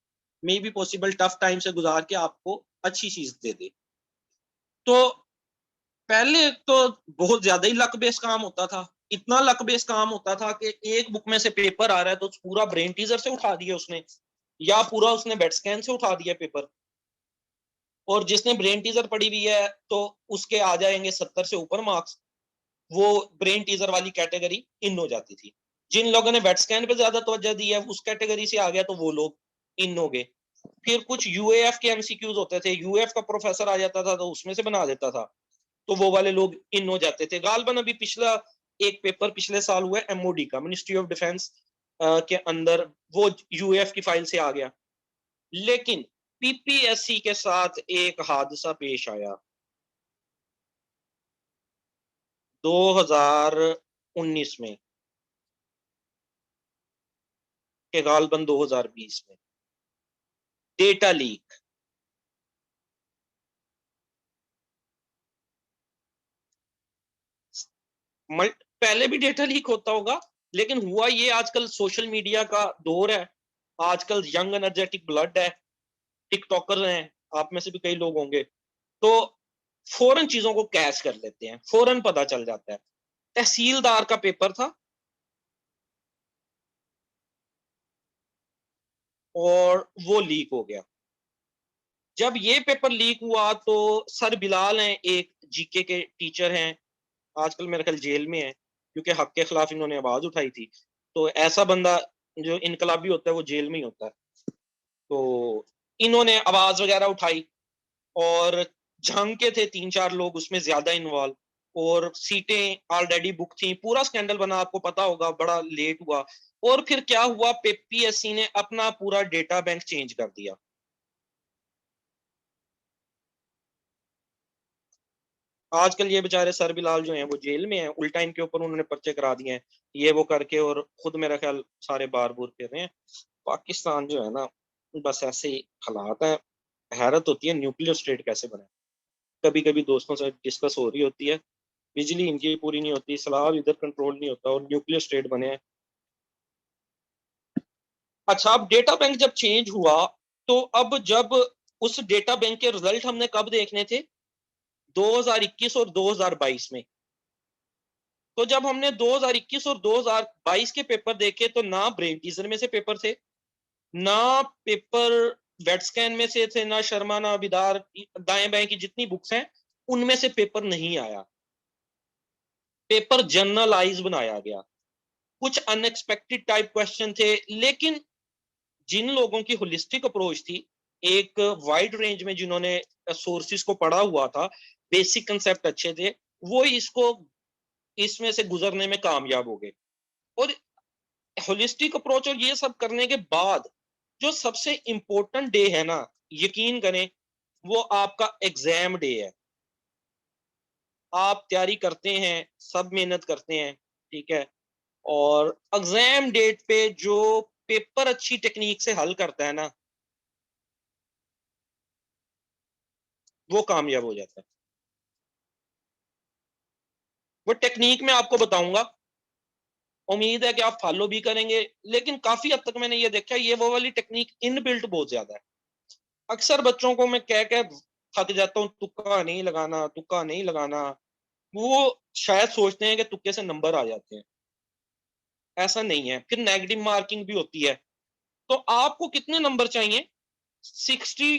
मे भी पॉसिबल टफ टाइम से गुजार के आपको अच्छी चीज दे दे। तो पहले तो बहुत ज्यादा ही लक बेस्ड काम होता था। इतना लक बेस्ड काम होता था कि एक बुक में से पेपर आ रहा है तो पूरा ब्रेन टीजर से उठा दिया उसने, या पूरा उसने बेट स्कैन से उठा दिया पेपर। और जिसने ब्रेन टीजर पढ़ी हुई है तो उसके आ जाएंगे 70 से ऊपर मार्क्स। वो ब्रेन टीजर वाली कैटेगरी इन हो जाती थी। जिन लोगों ने बेट स्कैन पे ज्यादा तवज्जो दी है उस कैटेगरी से आ गया तो वो लोग इन हो गए। फिर कुछ यूएएफ के एमसीक्यूज होते थे, यूएएफ का प्रोफेसर आ जाता था तो उसमें से बना देता था, तो वो वाले लोग इन हो जाते थे। गालबन अभी पिछला एक पेपर पिछले साल हुआ एमओडी का, मिनिस्ट्री ऑफ डिफेंस के अंदर, वो यूएफ की फाइल से आ गया। लेकिन पीपीएससी के साथ एक हादसा पेश आया 2019 में, के गालबन 2020 में, डेटा लीक। पहले भी डेटा लीक होता होगा, लेकिन हुआ ये, आजकल सोशल मीडिया का दौर है, आजकल यंग एनर्जेटिक ब्लड है, टिकटॉकर हैं, आप में से भी कई लोग होंगे, तो फौरन चीजों को कैच कर लेते हैं, फौरन पता चल जाता है। तहसीलदार का पेपर था और वो लीक हो गया। जब ये पेपर लीक हुआ तो सर बिलाल हैं, एक जीके के टीचर हैं, आजकल मेरे ख्याल जेल में है क्योंकि हक के खिलाफ इन्होंने आवाज उठाई थी। तो ऐसा बंदा जो इनकलाबी होता है वो जेल में ही होता है। तो इन्होंने आवाज वगैरह उठाई और झांके थे 3-4 लोग उसमें ज्यादा इन्वॉल्व, और सीटें ऑलरेडी बुक थी, पूरा स्कैंडल बना, आपको पता होगा, बड़ा लेट हुआ। और फिर क्या हुआ, पीएससी ने अपना पूरा डेटा बैंक चेंज कर दिया। आजकल ये बेचारे सर बिलाल जो हैं वो जेल में हैं, उल्टा इनके ऊपर उन्होंने पर्चे करा दिए हैं, ये वो करके, और खुद मेरा ख्याल सारे बार बूर फिर रहे हैं। पाकिस्तान जो है ना, बस ऐसे ही हालात है। हैरत होती है न्यूक्लियर स्टेट कैसे बने। कभी कभी दोस्तों से डिस्कस हो रही होती है, बिजली इनकी पूरी नहीं होती, सलाब इधर कंट्रोल नहीं होता, और न्यूक्लियर स्टेट बने हैं। अच्छा, अब डेटा बैंक जब चेंज हुआ, तो अब जब उस डेटा बैंक के रिजल्ट हमने कब देखने थे? 2021 और 2022 में। तो जब हमने 2021 और 2022 के पेपर देखे तो ना ब्रेन टीजर में से पेपर थे, ना पेपर वेट स्कैन में से थे, ना शर्मा, ना अबिदार, दाएं बाएं की जितनी बुक्स हैं उनमें से पेपर नहीं आया। पेपर जनरलाइज बनाया गया, कुछ अनएक्सपेक्टेड टाइप क्वेश्चन थे, लेकिन जिन लोगों की होलिस्टिक अप्रोच थी, एक वाइड रेंज में जिन्होंने सोर्सेज को पढ़ा हुआ था, बेसिक कंसेप्ट अच्छे थे, वो इसको इसमें से गुजरने में कामयाब हो गए। और होलिस्टिक अप्रोच और ये सब करने के बाद जो सबसे इंपॉर्टेंट डे है ना, यकीन करें, वो आपका एग्जाम डे है। आप तैयारी करते हैं, सब मेहनत करते हैं, ठीक है, और एग्जाम डेट पे जो पेपर अच्छी टेक्निक से हल करता है ना, वो कामयाब हो जाता है। वो टेक्निक मैं आपको बताऊंगा, उम्मीद है कि आप फॉलो भी करेंगे, लेकिन काफी हद तक मैंने ये देखा है, ये वो वाली टेक्निक इनबिल्ट बहुत ज्यादा है। अक्सर बच्चों को मैं कह के थक जाता हूँ, तुक्का नहीं लगाना, तुक्का नहीं लगाना। वो शायद सोचते हैं कि तुक्के से नंबर आ जाते हैं। ऐसा नहीं है, फिर नेगेटिव मार्किंग भी होती है। तो आपको कितने नंबर चाहिए? 60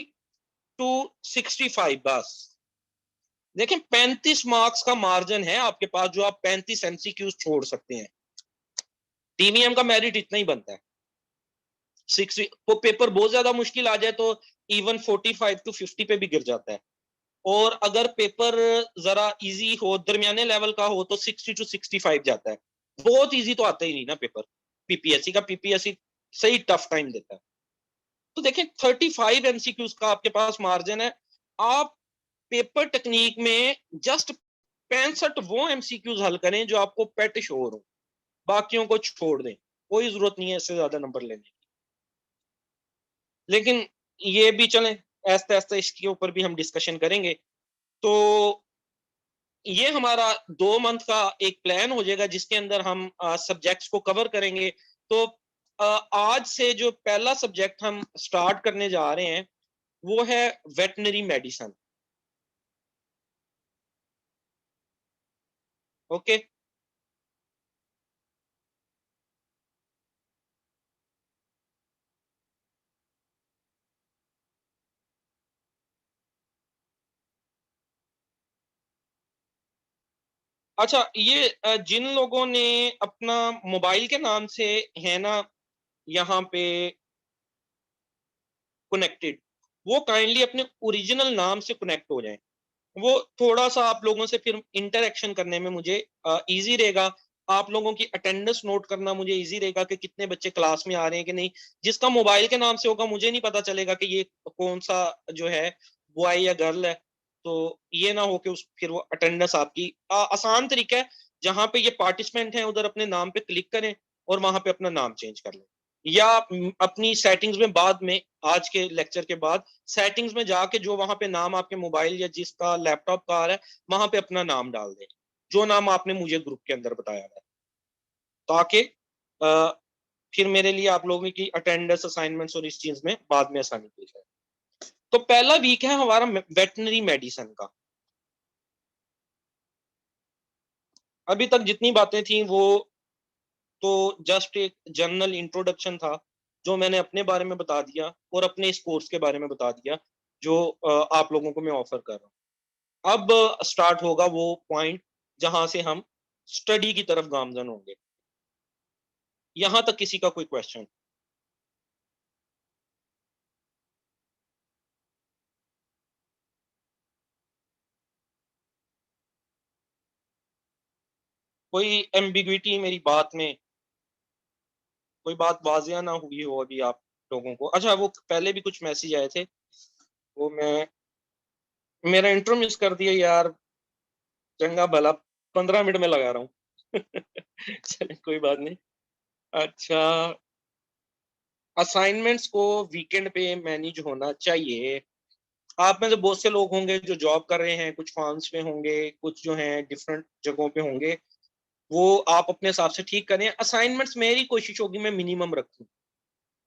to 65 बस। देखें, 35 मार्क्स का मार्जिन है आपके पास, जो आप 35 MCQs छोड़ सकते हैं। टीवीएम का मेरिट इतना ही बनता है। 60 वो पेपर बहुत ज्यादा मुश्किल आ जाए तो इवन 45 to 50 पे भी गिर जाता है। और अगर पेपर जरा इजी हो, दरमियाने लेवल का हो, तो 60 to 65 जाता है। बहुत इजी तो आता ही नहीं ना पेपर। पीपीएससी का, पीपीएससी सही टफ टाइम देता है। तो देखें, 35 MCQs का आपके पास मार्जिन है। आप पेपर टेक्निक में जस्ट 65 वो एमसीक्यूज हल करें जो आपको पेट श्योर हो, बाकियों को छोड़ दें। कोई जरूरत नहीं है इससे ज्यादा नंबर लेने की। लेकिन ये भी चलें, ऐसे ऐसे इसके ऊपर भी हम डिस्कशन करेंगे। तो ये हमारा 2 मंथ का एक प्लान हो जाएगा, जिसके अंदर हम सब्जेक्ट्स को कवर करेंगे। तो आज से जो पहला सब्जेक्ट हम स्टार्ट करने जा रहे हैं, वो है वेटनरी मेडिसिन। ओके। अच्छा, ये जिन लोगों ने अपना मोबाइल के नाम से है ना यहाँ पे कनेक्टेड, वो काइंडली अपने ओरिजिनल नाम से कनेक्ट हो जाएं। वो थोड़ा सा आप लोगों से फिर इंटरेक्शन करने में मुझे इजी रहेगा। आप लोगों की अटेंडेंस नोट करना मुझे इजी रहेगा कि कितने बच्चे क्लास में आ रहे हैं कि नहीं। जिसका मोबाइल के नाम से होगा, मुझे नहीं पता चलेगा कि ये कौन सा जो है बॉय या गर्ल है। तो ये ना हो कि उस फिर वो अटेंडेंस आपकी आसान तरीका है, जहां पे ये पार्टिसिपेंट हैं उधर अपने नाम पे क्लिक करें और वहां पे अपना नाम चेंज कर लें। या अपनी सेटिंग्स में बाद में, आज के लेक्चर के बाद सेटिंग्स में जाके जो वहां पे नाम आपके मोबाइल या जिसका लैपटॉप का आ रहा है, वहां पे अपना नाम डाल दें, जो नाम आपने मुझे ग्रुप के अंदर बताया है, ताकि फिर मेरे लिए आप लोगों की अटेंडेंस, असाइनमेंट्स और इस चीज में बाद में आसानी हो जाए। तो पहला वीक है हमारा वेटनरी मेडिसिन का। अभी तक जितनी बातें थी वो तो जस्ट एक जनरल इंट्रोडक्शन था, जो मैंने अपने बारे में बता दिया और अपने इस कोर्स के बारे में बता दिया, जो आप लोगों को मैं ऑफर कर रहा हूँ। अब स्टार्ट होगा वो पॉइंट जहां से हम स्टडी की तरफ गामजन होंगे। यहां तक किसी का कोई क्वेश्चन? कोई एम्बिग्विटी मेरी बात में, कोई बात वाजिया ना हुई हो अभी आप लोगों को? अच्छा, वो पहले भी कुछ मैसेज आए थे, वो मैं मेरा इंट्रो मिस कर दिया यार। चंगा भला 15 मिनट में लगा रहा हूँ। चलिए, कोई बात नहीं। अच्छा, असाइनमेंट्स को वीकेंड पे मैनेज होना चाहिए। आप में से बहुत से लोग होंगे जो जॉब कर रहे हैं, कुछ फार्म्स में होंगे, कुछ जो हैं डिफरेंट जगहों पे होंगे। वो आप अपने हिसाब से ठीक करें। असाइनमेंट्स मेरी कोशिश होगी मैं मिनिमम रखूं।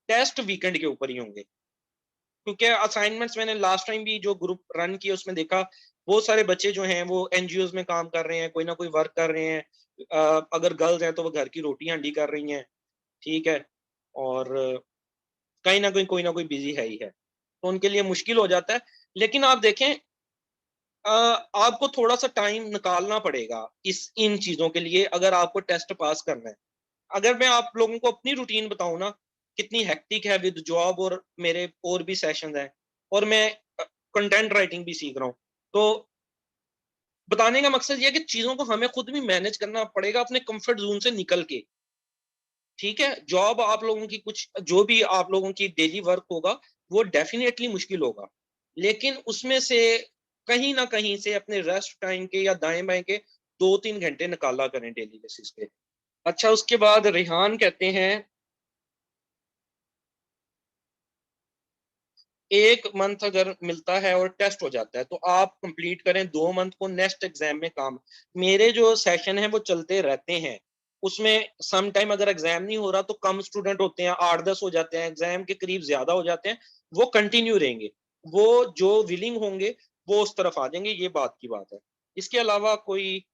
टेस्ट वीकेंड के ऊपर ही होंगे, क्योंकि असाइनमेंट्स मैंने लास्ट टाइम भी जो ग्रुप रन किया उसमें देखा, बहुत सारे बच्चे जो हैं वो एनजीओ में काम कर रहे हैं, कोई ना कोई वर्क कर रहे हैं। अगर गर्ल्स हैं तो वो घर की रोटी हंडी कर रही हैं, ठीक है। और कहीं ना कहीं कोई ना कोई बिजी है ही है, तो उनके लिए मुश्किल हो जाता है। लेकिन आप देखें, आपको थोड़ा सा टाइम निकालना पड़ेगा इस इन चीजों के लिए, अगर आपको टेस्ट पास करना है। अगर मैं आप लोगों को अपनी रूटीन बताऊं ना, कितनी हेक्टिक है विद जॉब और मेरे और भी सेशन हैं, और मैं कंटेंट राइटिंग भी सीख रहा हूँ। तो बताने का मकसद ये है कि चीज़ों को हमें खुद भी मैनेज करना पड़ेगा अपने कंफर्ट ज़ोन से निकल के। ठीक है? जॉब आप लोगों की कुछ जो भी आप लोगों की डेली वर्क होगा, वो डेफ़िनिटली मुश्किल होगा। लेकिन उसमें से कहीं न कहीं से अपने रेस्ट टाइम के या दाएँ-बाएँ के 2-3 घंटे निकाला करें डेली बेसिस पे। अच्छा, उसके बाद रेहान कहते हैं 1 मंथ अगर मिलता है और टेस्ट हो जाता है, तो आप कंप्लीट करें 2 मंथ को, नेक्स्ट एग्ज़ाम में काम। मेरे जो सेशन हैं वो चलते रहते हैं। उसमें सम टाइम अगर एग्ज़ाम नहीं हो रहा तो कम स्टूडेंट होते हैं, 8-10 हो जाते हैं, एग्ज़ाम के करीब ज़्यादा हो जाते हैं, वो कंटिन्यू रहेंगे। वो जो विलिंग होंगे, वो उस तरफ आ जाएँगे, ये बात की बात है। इसके अलावा कोई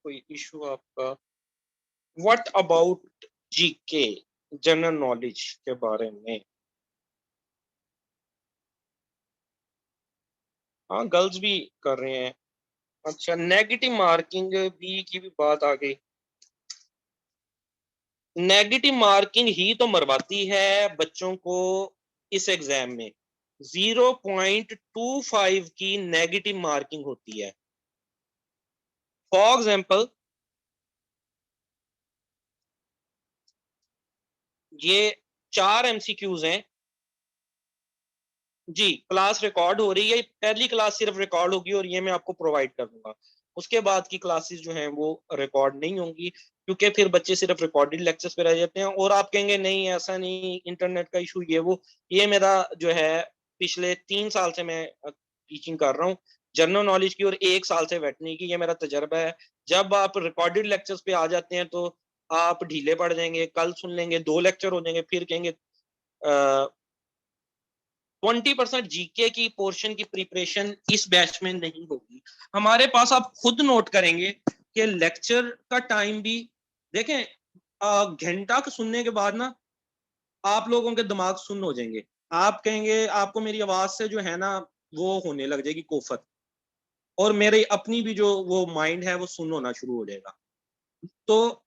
इश्यू आपका? What about GK, general knowledge के बारे में? हाँ, गर्ल्स भी कर रहे हैं। अच्छा, नेगेटिव मार्किंग भी की भी बात आ गई। नेगेटिव मार्किंग ही तो मरवाती है बच्चों को इस एग्जाम में। 0.25 की नेगेटिव मार्किंग होती है। फॉर एग्जाम्पल, ये 4 एमसीक्यूज हैं। जी, क्लास रिकॉर्ड हो रही है। पहली क्लास सिर्फ रिकॉर्ड होगी और ये मैं आपको प्रोवाइड कर दूंगा। उसके बाद की क्लासेस जो हैं वो रिकॉर्ड नहीं होंगी, क्योंकि फिर बच्चे सिर्फ रिकॉर्डेड लेक्चर्स पे रह जाते हैं और आप कहेंगे नहीं ऐसा नहीं, इंटरनेट का इशू ये वो। ये मेरा जो है पिछले 3 साल से मैं टीचिंग कर रहा हूँ जनरल नॉलेज की, और 1 साल से वेटरनरी की। ये मेरा तजर्बा है। जब आप रिकॉर्डेड लेक्चर्स पे आ जाते हैं तो आप ढीले पड़ जाएंगे। कल सुन लेंगे, 2 लेक्चर हो जाएंगे, फिर कहेंगे 20% जीके की पोर्शन की प्रिपरेशन इस बैच में नहीं होगी हमारे पास। आप खुद नोट करेंगे कि लेक्चर का टाइम भी देखें, घंटा सुनने के बाद ना आप लोगों के दिमाग सुन्न हो जाएंगे। आप कहेंगे, आपको मेरी आवाज से जो है ना वो होने लग जाएगी कोफत, और मेरी अपनी भी जो वो माइंड है वो सुन्न होना शुरू हो जाएगा। तो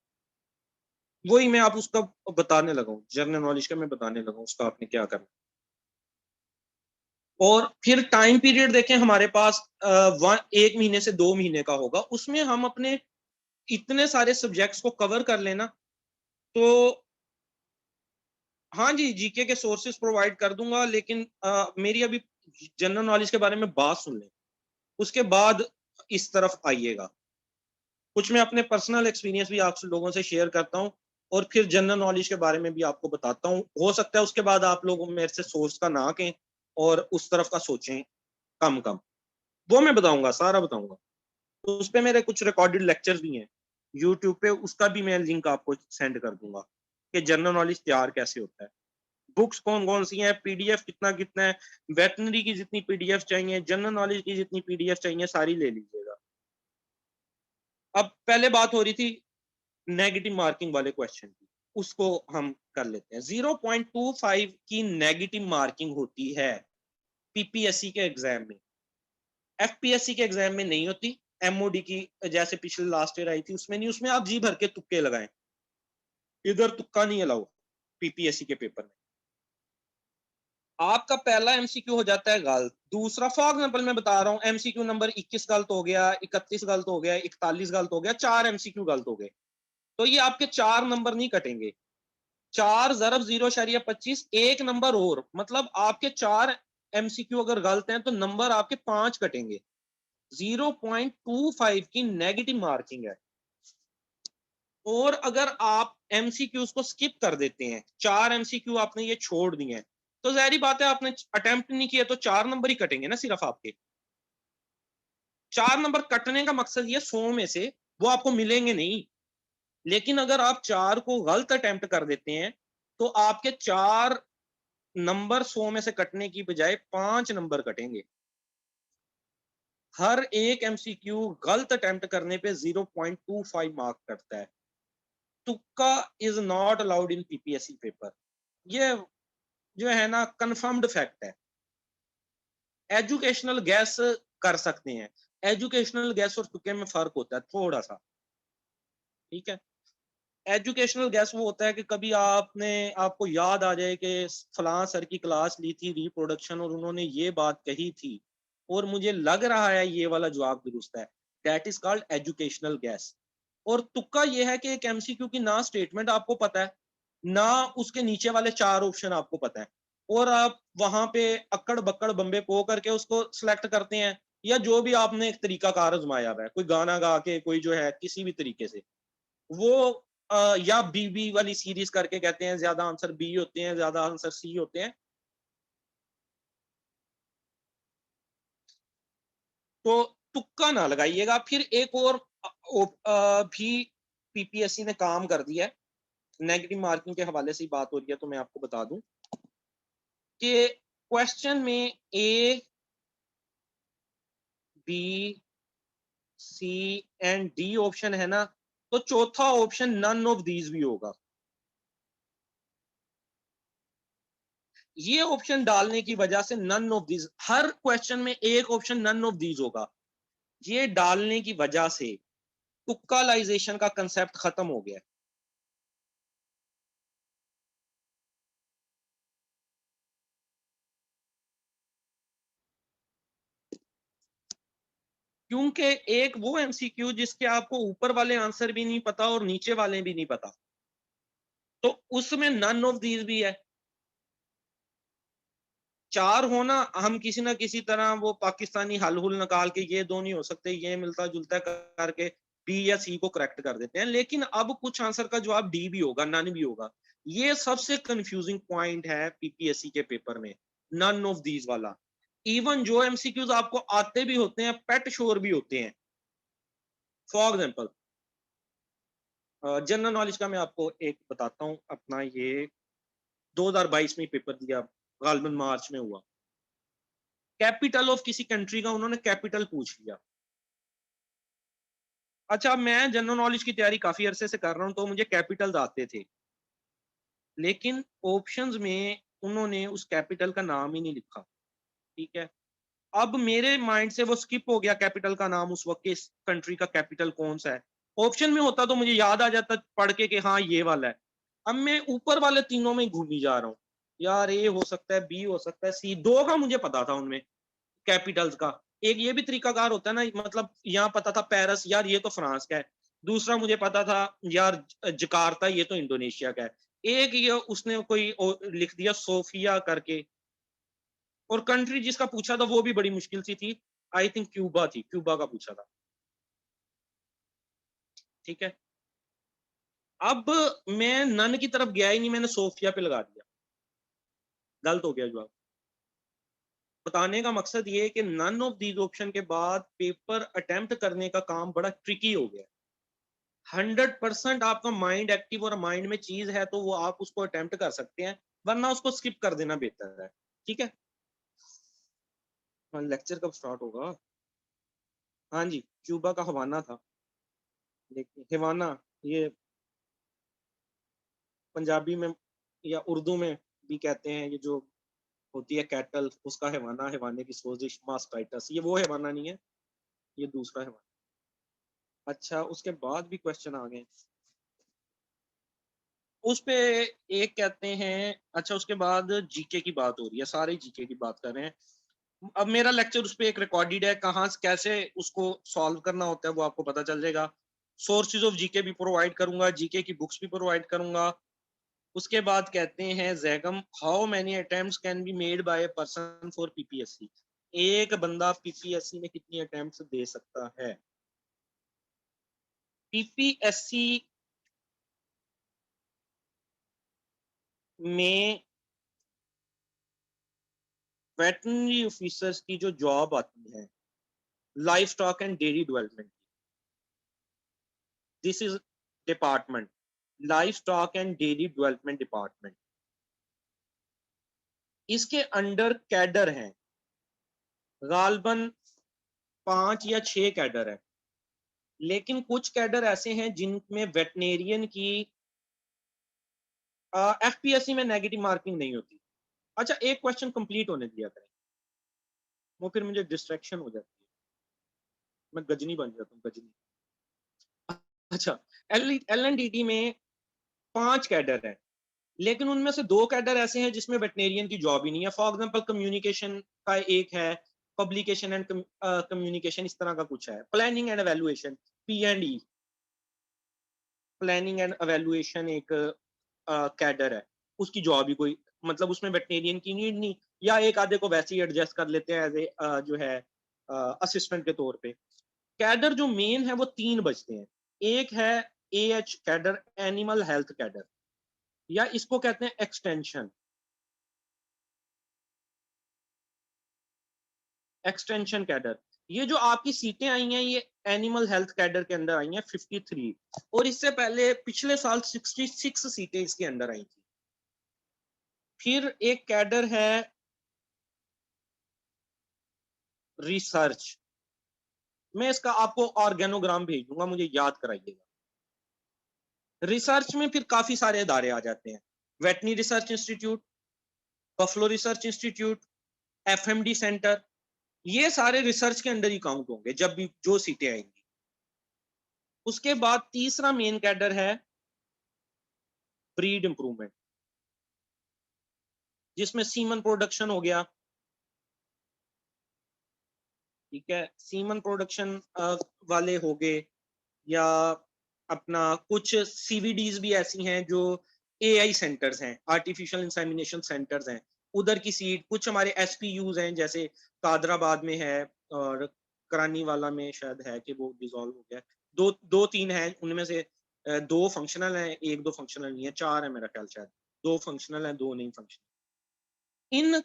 वही मैं आप उसका बताने लगा हूँ, जनरल नॉलेज का मैं बताने लगा हूँ उसका आपने क्या करना। और फिर टाइम पीरियड देखें हमारे पास 1 महीने से 2 महीने का होगा। उसमें हम अपने इतने सारे सब्जेक्ट्स को कवर कर लेना। तो हाँ जी, जीके के सोर्सेस प्रोवाइड कर दूंगा, लेकिन मेरी अभी जनरल नॉलेज के बारे में बात सुन लें, उसके बाद इस तरफ आइएगा। कुछ मैं अपने पर्सनल एक्सपीरियंस भी आप लोगों से शेयर करता हूँ, और फिर जनरल नॉलेज के बारे में भी आपको बताता हूँ। हो सकता है उसके बाद आप लोग मेरे से सोर्स का ना कहें और उस तरफ का सोचें कम कम। वो मैं बताऊंगा, सारा बताऊंगा। तो उस पे मेरे कुछ रिकॉर्डेड लेक्चर्स भी हैं यूट्यूब पे, उसका भी मैं लिंक आपको सेंड कर दूंगा कि जनरल नॉलेज तैयार कैसे होता है। बुक्स कौन कौन सी हैं, पीडीएफ कितना कितना है, वेटनरी की जितनी पीडीएफ चाहिए, जनरल नॉलेज की जितनी पीडीएफ चाहिए, सारी ले लीजिएगा। अब पहले बात हो रही थी नेगेटिव मार्किंग वाले क्वेश्चन की, उसको हम कर लेते हैं। 0.25 की नेगेटिव मार्किंग होती है पीपीएससी के एग्जाम में। एफपीएससी के एग्जाम में नहीं होती। एमओडी की जैसे पिछले लास्ट ईयर आई थी उसमें नहीं, उसमें आप जी भर के तुक्के लगाएं। इधर तुक्का नहीं अलाउ पीपीएससी के पेपर में। आपका पहला एमसीक्यू हो जाता है गलत। दूसरा, फॉर एग्जाम्पल मैं बता रहा हूँ, एमसीक्यू नंबर 21 गलत हो गया, 31 गलत हो गया, 41 गलत हो गया, 4 एमसीक्यू गलत हो गए, तो ये आपके 4 नंबर नहीं कटेंगे। 4 × 0.25 एक नंबर और, मतलब आपके 4 एमसीक्यू अगर गलत हैं तो नंबर आपके 5 कटेंगे। 0.25 की नेगेटिव मार्किंग है। और अगर आप एमसीक्यूज को स्किप कर देते हैं, 4 एमसीक्यू आपने ये छोड़ दिए हैं, तो जाहिर बात है आपने अटेम्प्ट नहीं किया, तो 4 नंबर ही कटेंगे ना सिर्फ आपके। 4 नंबर कटने का मकसद ये 100 में से वो आपको मिलेंगे नहीं। लेकिन अगर आप 4 को गलत अटेम्प्ट कर देते हैं तो आपके 4 नंबर 100 में से कटने की बजाय 5 नंबर कटेंगे। हर एक एमसीक्यू गलत अटेम्प्ट करने पे 0.25 मार्क करता है। तुक्का is not allowed in PPSC paper. ये जो है ना कंफर्म्ड फैक्ट है। एजुकेशनल गैस कर सकते हैं। एजुकेशनल गैस और तुक्के में फर्क होता है थोड़ा सा, ठीक है। एजुकेशनल गैस वो होता है कि कभी आपको याद आ जाए कि फलां सर की क्लास ली थी रिप्रोडक्शन और उन्होंने ये बात कही थी और मुझे लग रहा है ये वाला जवाब दुरुस्त है, that is called educational gas. और तुक्का ये है कि एक एमसीक्यू की ना स्टेटमेंट आपको पता है, ना उसके नीचे वाले 4 ऑप्शन आपको पता है, और आप वहां पे अक्कड़ बक्कड़ बम्बे पो करके उसको सिलेक्ट करते हैं, या जो भी आपने एक तरीका कार आजमाया हुआ है, कोई गाना गा के, कोई जो है किसी भी तरीके से वो या बी बी वाली सीरीज करके कहते हैं, ज्यादा आंसर बी होते हैं, ज्यादा आंसर सी होते हैं। तो तुक्का ना लगाइएगा। फिर एक और भी पीपीएससी ने काम कर दिया है, नेगेटिव मार्किंग के हवाले से ही बात हो रही है तो मैं आपको बता दूं कि क्वेश्चन में A B C and D option है ना, तो चौथा ऑप्शन नन ऑफ दीज भी होगा। ये ऑप्शन डालने की वजह से नन ऑफ दीज, हर क्वेश्चन में एक ऑप्शन नन ऑफ दीज होगा, ये डालने की वजह से तुक्कालाइजेशन का कंसेप्ट खत्म हो गया। क्योंकि एक वो एमसीक्यू जिसके आपको ऊपर वाले आंसर भी नहीं पता और नीचे वाले भी नहीं पता, तो उसमें नन ऑफ दीज भी है। 4 होना, हम किसी ना किसी तरह वो पाकिस्तानी हल हुल निकाल के ये दो नहीं हो सकते, ये मिलता जुलता करके बी या सी को करेक्ट कर देते हैं। लेकिन अब कुछ आंसर का जवाब डी भी होगा, नन भी होगा। ये सबसे कंफ्यूजिंग पॉइंट है पीपीएससी के पेपर में, नन ऑफ दीज वाला। इवन जो एमसीक्यूज आपको आते भी होते हैं, पेट श्योर भी होते हैं। फॉर एग्जाम्पल, जनरल नॉलेज का मैं आपको एक बताता हूँ अपना, ये 2022 में पेपर दिया, गालबन मार्च में हुआ। कैपिटल ऑफ किसी कंट्री का उन्होंने कैपिटल पूछ लिया। अच्छा, मैं जनरल नॉलेज की तैयारी काफी अरसे से कर रहा हूँ तो मुझे कैपिटल्स आते थे, लेकिन ऑप्शंस में उन्होंने उस कैपिटल का नाम ही नहीं लिखा। ठीक है, अब मेरे माइंड से वो स्किप हो गया कैपिटल का नाम, उस वक्त इस कंट्री का कैपिटल कौन सा है। ऑप्शन में होता तो मुझे याद आ जाता पढ़ के कि हाँ ये वाला है। अब मैं ऊपर वाले तीनों में घूमी जा रहा हूँ, यार ए हो सकता है, बी हो सकता है, सी। दो का मुझे पता था उनमें कैपिटल्स का। एक ये भी तरीकाकार होता है ना, मतलब यहाँ पता था पेरिस, यार ये तो फ्रांस का है। दूसरा मुझे पता था यार जकार्ता, ये तो इंडोनेशिया का है। एक ये उसने कोई लिख दिया सोफिया करके, और कंट्री जिसका पूछा था वो भी बड़ी मुश्किल सी थी, आई थिंक क्यूबा थी, क्यूबा का पूछा था। ठीक है, अब मैं नन की तरफ गया ही नहीं, मैंने सोफिया पे लगा दिया, गलत हो गया जवाब। बताने का मकसद ये है कि नन ऑफ दीज ऑप्शन के बाद पेपर अटेम्प्ट करने का काम बड़ा ट्रिकी हो गया। 100% आपका माइंड एक्टिव और माइंड में चीज है तो वो आप उसको अटेम्प्ट कर सकते हैं, वरना उसको स्किप कर देना बेहतर है। ठीक है, लेक्चर कब स्टार्ट होगा? हाँ जी, क्यूबा का हवाना था। लेकिन हिवाना, ये पंजाबी में या उर्दू में भी कहते हैं, ये जो होती है कैटल, उसका हिवाना, हिवाने की सोजिश मास्टाइटस, ये वो हिवाना नहीं है, ये दूसरा हिवाना। अच्छा, उसके बाद भी क्वेश्चन आ गए उस पे। एक कहते हैं, अच्छा उसके बाद जीके की बात हो रही है, सारे जीके की बात कर रहे हैं। अब मेरा लेक्चर उस पे एक रिकॉर्डेड है, कहाँ से कैसे उसको सॉल्व करना होता है वो आपको पता चल जाएगा। सोर्सेज ऑफ जीके भी प्रोवाइड करूंगा, जीके की बुक्स भी प्रोवाइड करूंगा। उसके बाद कहते हैं Zaigham, how many attempts can be made by a person for PPSC. एक बंदा पीपीएससी में कितनी अटेम्प्ट्स दे सकता है? पीपीएससी में वेटरनरी ऑफिसर्स की जो जॉब आती है, life stock and dairy development, this is department, life stock and dairy development department. इसके अंडर कैडर हैं, गालबन 5 या 6 कैडर है। लेकिन कुछ कैडर ऐसे हैं जिनमें वेटनेरियन की एफपीएससी में नेगेटिव मार्किंग नहीं होती। अच्छा, एक क्वेश्चन कंप्लीट होने दिया करें, वो फिर मुझे डिस्ट्रैक्शन हो जाती है, मैं गजनी बन जाता हूँ, गजनी। अच्छा, एल एन डी टी में 5 कैडर हैं, लेकिन उनमें से 2 कैडर ऐसे हैं जिसमें वेटनेरियन की जॉब ही नहीं है। फॉर एग्जांपल कम्युनिकेशन का एक है, पब्लिकेशन एंड कम्युनिकेशन इस तरह का कुछ है, planning and evaluation, P&E, planning and evaluation एक कैडर है, उसकी जॉब ही कोई, मतलब उसमें वेटनेरियन की नीड नहीं, या एक आधे को वैसे ही एडजस्ट कर लेते हैं एज ए जो है असिस्टेंट के तौर पे। कैडर जो मेन है वो 3 बचते हैं। एक है AH cadre, animal health cadre, या इसको कहते हैं एक्सटेंशन, एक्सटेंशन कैडर। ये जो आपकी सीटें आई हैं ये एनिमल हेल्थ कैडर के अंदर आई हैं 53, और इससे पहले पिछले साल 66 सीटें इसके अंदर आई थी। फिर एक कैडर है रिसर्च, मैं इसका आपको ऑर्गेनोग्राम भेज दूंगा, मुझे याद कराइएगा। रिसर्च में फिर काफी सारे इदारे आ जाते हैं, veterinary research institute, buffalo research institute, FMD centre, ये सारे रिसर्च के अंडर ही काउंट होंगे जब भी जो सीटें आएंगी। उसके बाद तीसरा मेन कैडर है ब्रीड इंप्रूवमेंट, जिसमें सीमन प्रोडक्शन हो गया, ठीक है, सीमन प्रोडक्शन वाले हो गए, या अपना कुछ CVDs भी ऐसी हैं जो AI सेंटर्स हैं, आर्टिफिशियल इंसेमिनेशन सेंटर्स हैं, उधर की सीट, कुछ हमारे SPUs हैं जैसे कादराबाद में है, और करानी वाला में शायद है कि वो डिसॉल्व हो गया, दो तीन हैं, उनमें से 2 फंक्शनल हैं, 1-2 फंक्शनल नहीं है, 4 है मेरा ख्याल, शायद 2 फंक्शनल हैं, 2 नहीं फंक्शनल। इन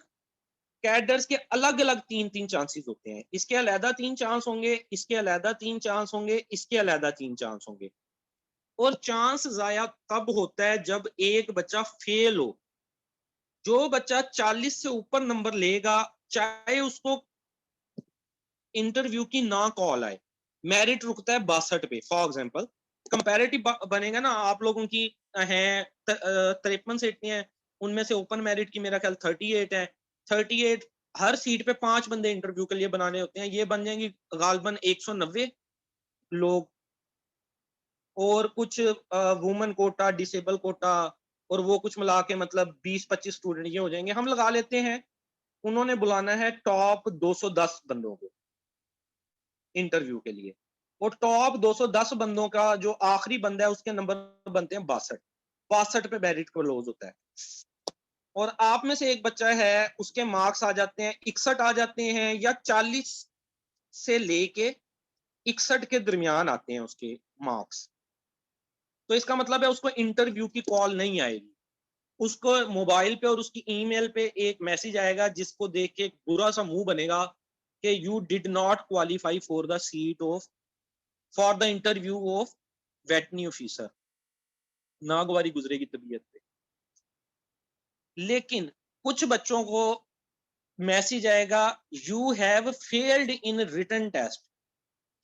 कैडर्स के अलग अलग 3-3 चांसेस होते हैं, इसके अलहदा 3 चांस होंगे, इसके अलहदा 3 चांस होंगे, इसके अलहदा 3 चांस होंगे। और चांस जाया तब होता है जब एक बच्चा फेल हो। जो बच्चा 40 से ऊपर नंबर लेगा, चाहे उसको इंटरव्यू की ना कॉल आए, मेरिट रुकता है 62 पे। फॉर एग्जांपल कंपैरेटिव बनेगा ना, आप लोगों की हैं 53 सीटें हैं, उनमें से ओपन मेरिट की मेरा ख्याल 38 है। 38, हर सीट पे 5 बंदे इंटरव्यू के लिए बनाने होते हैं, ये बन जाएंगे गालबन 190 लोग, और कुछ वुमेन कोटा, डिसेबल कोटा, और वो कुछ मिला के मतलब 20-25 स्टूडेंट ये हो जाएंगे। हम लगा लेते हैं उन्होंने बुलाना है टॉप 210 बंदों को इंटरव्यू के लिए, और टॉप 210 बंदों का जो आखिरी बंदा है उसके नंबर बनते हैं 62 पे मेरिट क्लोज होता है। और आप में से एक बच्चा है, उसके मार्क्स आ जाते हैं 61 आ जाते हैं, या 40 से लेके 61 के दरमियान आते हैं उसके मार्क्स, तो इसका मतलब है उसको इंटरव्यू की कॉल नहीं आएगी, उसको मोबाइल पे और उसकी ईमेल पे एक मैसेज आएगा जिसको देख के एक बुरा सा मुंह बनेगा कि you did not qualify for the seat of, for the interview of veterinary officer. नागवारी गुजरेगी तबीयत पे। लेकिन कुछ बच्चों को मैसेज आएगा you have failed in written test,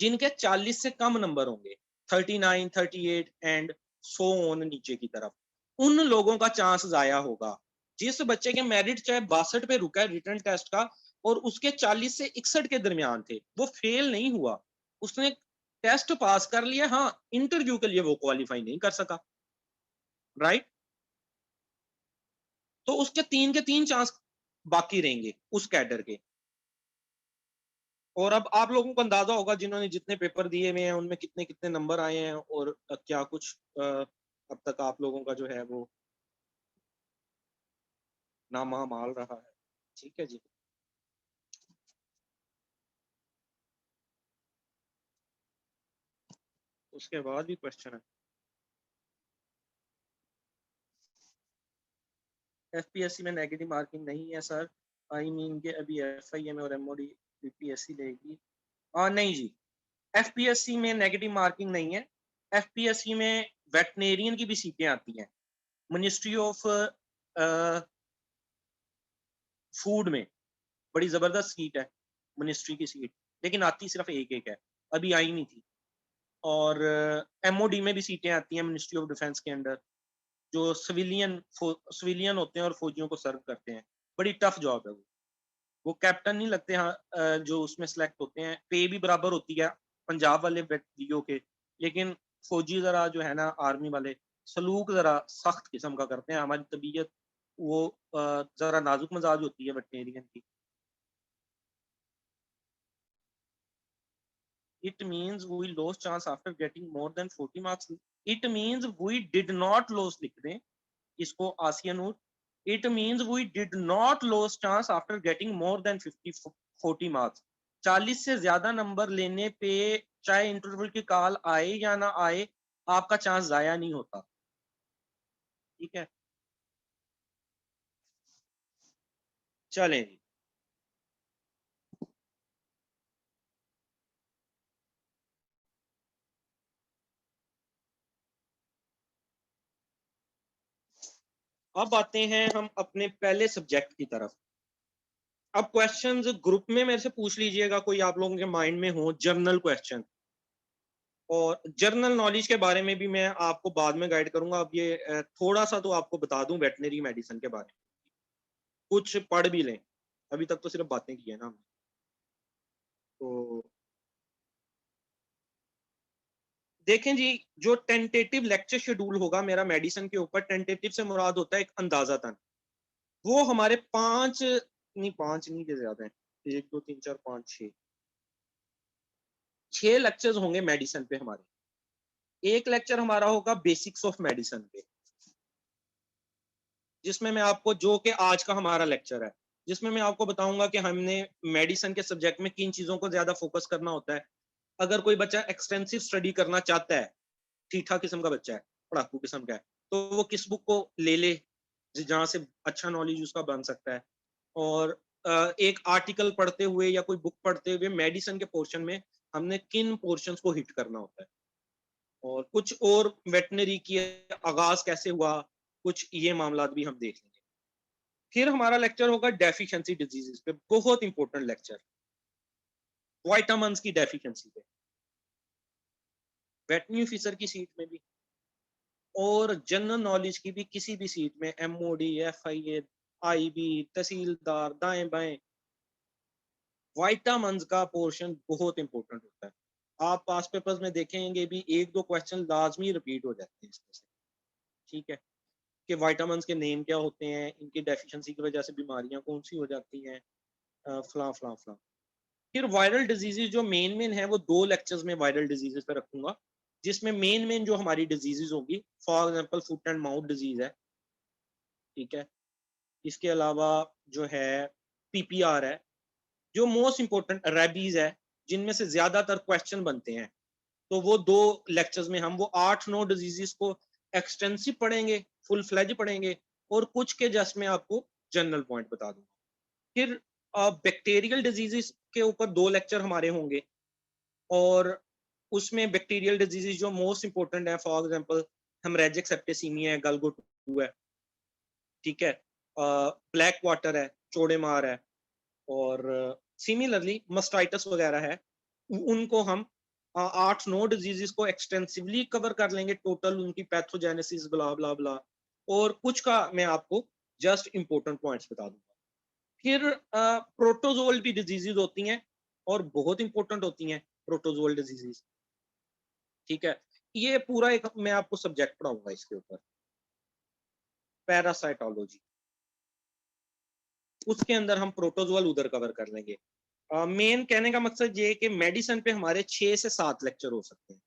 जिनके 40 से कम नंबर होंगे, 39, 38 एंड सो ऑन नीचे की तरफ, उन लोगों का चांस जाया होगा। जिस बच्चे के मेरिट चाहे 62 पे रुका है रिटन टेस्ट का, और उसके 40 से 61 के दरमियान थे, वो फेल नहीं हुआ, उसने टेस्ट पास कर लिया, हाँ इंटरव्यू के लिए वो क्वालिफाई नहीं कर सका, राइट। तो उसके 3 के 3 चांस बाकी रहेंगे उस कैडर के। और अब आप लोगों को अंदाजा होगा जिन्होंने जितने पेपर दिए हुए हैं उनमें कितने कितने नंबर आए हैं, और क्या कुछ अब तक आप लोगों का जो है वो नामा माल रहा है, ठीक है जी। उसके बाद भी क्वेश्चन है। FPSC में नेगेटिव मार्किंग नहीं है सर, आई मीन के अभी FIM और MOD BPSC लेगी। नहीं जी, FPSC में नेगेटिव मार्किंग नहीं है। FPSC में वेटनेरियन की भी सीटें आती हैं, मिनिस्ट्री ऑफ फूड में बड़ी जबरदस्त सीट है मिनिस्ट्री की सीट, लेकिन आती सिर्फ एक एक है, अभी आई नहीं थी। और MOD में भी सीटें आती हैं मिनिस्ट्री ऑफ डिफेंस के अंडर, जो सिविलियन होते हैं और फौजियों को सर्व करते हैं। बड़ी टफ जॉब है वो कैप्टन नहीं लगते, हाँ जो उसमें सेलेक्ट होते हैं, पे भी बराबर होती है पंजाब वाले डीओ के, लेकिन फौजी जरा जो है ना आर्मी वाले सलूक ज़रा सख्त किस्म का करते हैं, हमारी तबीयत वो ज़रा नाजुक मिजाज होती है वेटनेरियन की। It means we lost chance after getting more than 40 marks. It means we did not lose, लिख दें इसको आसिया नूर। It means we did not lose chance after getting more than 40 marks. 40 से ज्यादा नंबर लेने पे चाहे इंटरवल की कॉल आए या ना आए, आपका चांस जाया नहीं होता। ठीक है, चलें जी। अब आते हैं हम अपने पहले सब्जेक्ट की तरफ। अब क्वेश्चंस ग्रुप में मेरे से पूछ लीजिएगा, कोई आप लोगों के माइंड में हो जर्नल क्वेश्चन। और जर्नल नॉलेज के बारे में भी मैं आपको बाद में गाइड करूंगा। अब ये थोड़ा सा तो आपको बता दूं वेटनरी मेडिसिन के बारे में, कुछ पढ़ भी लें। अभी तक तो सिर्फ बातें की है ना हमने। तो देखें जी, जो टेंटेटिव लेक्चर शेड्यूल होगा मेरा मेडिसिन के ऊपर, टेंटेटिव से मुराद होता है एक अंदाजातन। वो हमारे पांच नहीं, पांच नहीं के ज्यादा है, 1 2 3 4 5 6 6 लेक्चर्स होंगे मेडिसिन पे हमारे। एक लेक्चर हमारा होगा बेसिक्स ऑफ मेडिसिन पे, जिसमें मैं आपको, जो कि आज का हमारा लेक्चर है, जिसमें मैं आपको बताऊंगा कि हमने मेडिसिन के सब्जेक्ट में किन चीजों को ज्यादा फोकस करना होता है। अगर कोई बच्चा एक्सटेंसिव स्टडी करना चाहता है, ठीक ठाक किस्म का बच्चा है, पढ़ाकू किस्म का है, तो वो किस बुक को ले ले जहाँ से अच्छा नॉलेज उसका बन सकता है। और एक आर्टिकल पढ़ते हुए या कोई बुक पढ़ते हुए मेडिसिन के पोर्शन में हमने किन पोर्शंस को हिट करना होता है, और कुछ और वेटनरी की आगाज कैसे हुआ, कुछ ये मामला भी हम देख लेंगे। फिर हमारा लेक्चर होगा डेफिशिएंसी डिजीजेस पे, बहुत इंपॉर्टेंट लेक्चर, विटामिन की डेफिशिएंसी पे, वेटनरी ऑफिसर की सीट में भी और जनरल नॉलेज की भी किसी भी सीट में, एमओडी, एफआईए, आईबी, तहसीलदार, दाएं बाएं, विटामिन का पोर्शन बहुत इंपॉर्टेंट होता है। आप पास पेपर्स में देखेंगे भी 1 2 क्वेश्चन लाजमी रिपीट हो जाते हैं इसमें से। ठीक है, कि विटामिन के नेम क्या होते हैं, इनकी डेफिशिएंसी की वजह से बीमारियां कौन सी हो जाती हैं, फला फला फला। फिर वायरल डिजीजेज जो मेन मेन है, वो 2 लेक्चर्स में वायरल डिजीजेस पे रखूंगा, जिसमें मेन मेन जो हमारी डिजीजेज होगी, for example foot and mouth disease है। ठीक है, इसके अलावा जो है पीपीआर है, जो मोस्ट इंपोर्टेंट रेबीज है, जिनमें से ज्यादातर क्वेश्चन बनते हैं। तो वो 2 लेक्चर्स में हम वो 8 9 डिजीजेस को एक्सटेंसिव पढ़ेंगे, फुल फ्लेज पढ़ेंगे, और कुछ के जस्ट में आपको जनरल पॉइंट बता दूंगा। फिर बैक्टीरियल डिजीजेस के ऊपर 2 लेक्चर हमारे होंगे, और उसमें बैक्टीरियल डिजीजेस जो मोस्ट इंपोर्टेंट है, फॉर एग्जांपल हेमरेजिक सेप्टिसिमिया है, गलगो 2 है, ठीक है, ब्लैक वाटर है, चौड़े मार है, और सिमिलरली मस्टाइटस वगैरह है। उनको हम 8 9 डिजीजेस को एक्सटेंसिवली कवर कर लेंगे, टोटल उनकी पैथोजेनेसिस ब्ला ब्ला ब्ला, और कुछ का मैं आपको जस्ट इंपॉर्टेंट पॉइंट्स बता दूंगा। फिर प्रोटोजोल की डिजीजेज होती हैं, और बहुत इंपॉर्टेंट होती हैं प्रोटोजोल डिजीजेज। ठीक है, ये पूरा एक मैं आपको सब्जेक्ट पढ़ाऊंगा इसके ऊपर, पैरासाइटोलॉजी। उसके अंदर हम प्रोटोजोल उधर कवर कर लेंगे। मेन कहने का मकसद ये है कि मेडिसिन पे हमारे 6 से 7 लेक्चर हो सकते हैं।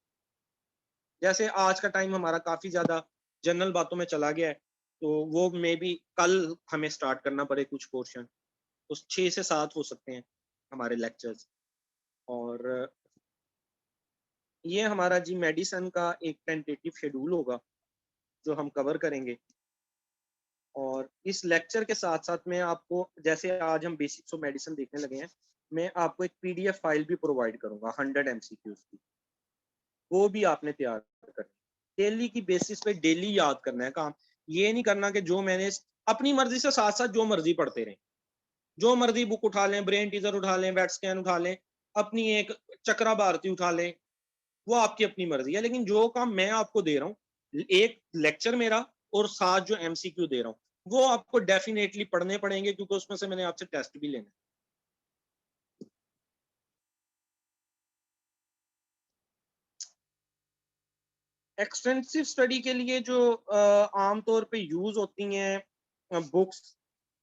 जैसे आज का टाइम हमारा काफी ज्यादा जनरल बातों में चला गया है, तो वो मे बी कल हमें स्टार्ट करना पड़े कुछ पोर्शन, तो 6 से 7 हो सकते हैं हमारे लेक्चर्स। और ये हमारा जी मेडिसिन का एक टेंटेटिव शेड्यूल होगा जो हम कवर करेंगे। और इस लेक्चर के साथ साथ मैं आपको, जैसे आज हम बेसिक्स ऑफ मेडिसिन देखने लगे हैं, मैं आपको एक पीडीएफ फाइल भी प्रोवाइड करूंगा 100 एमसीक्यूज की, वो भी आपने तैयार करनी। डेली की बेसिस पे डेली याद करना है काम। ये नहीं करना कि जो मैंने अपनी मर्जी से साथ साथ जो मर्जी पढ़ते रहें, जो मर्जी बुक उठा लें, ब्रेन टीजर उठा लें, वेट स्कैन उठा लें, अपनी एक चक्रा भारती उठा लें, वो आपकी अपनी मर्जी है। लेकिन जो काम मैं आपको दे रहा हूँ, एक लेक्चर मेरा और साथ जो एमसीक्यू दे रहा हूँ, वो आपको डेफिनेटली पढ़ने पड़ेंगे, क्योंकि उसमें से मैंने आपसे टेस्ट भी लेना है। एक्सटेंसिव स्टडी के लिए जो आमतौर पे यूज होती हैं बुक्स,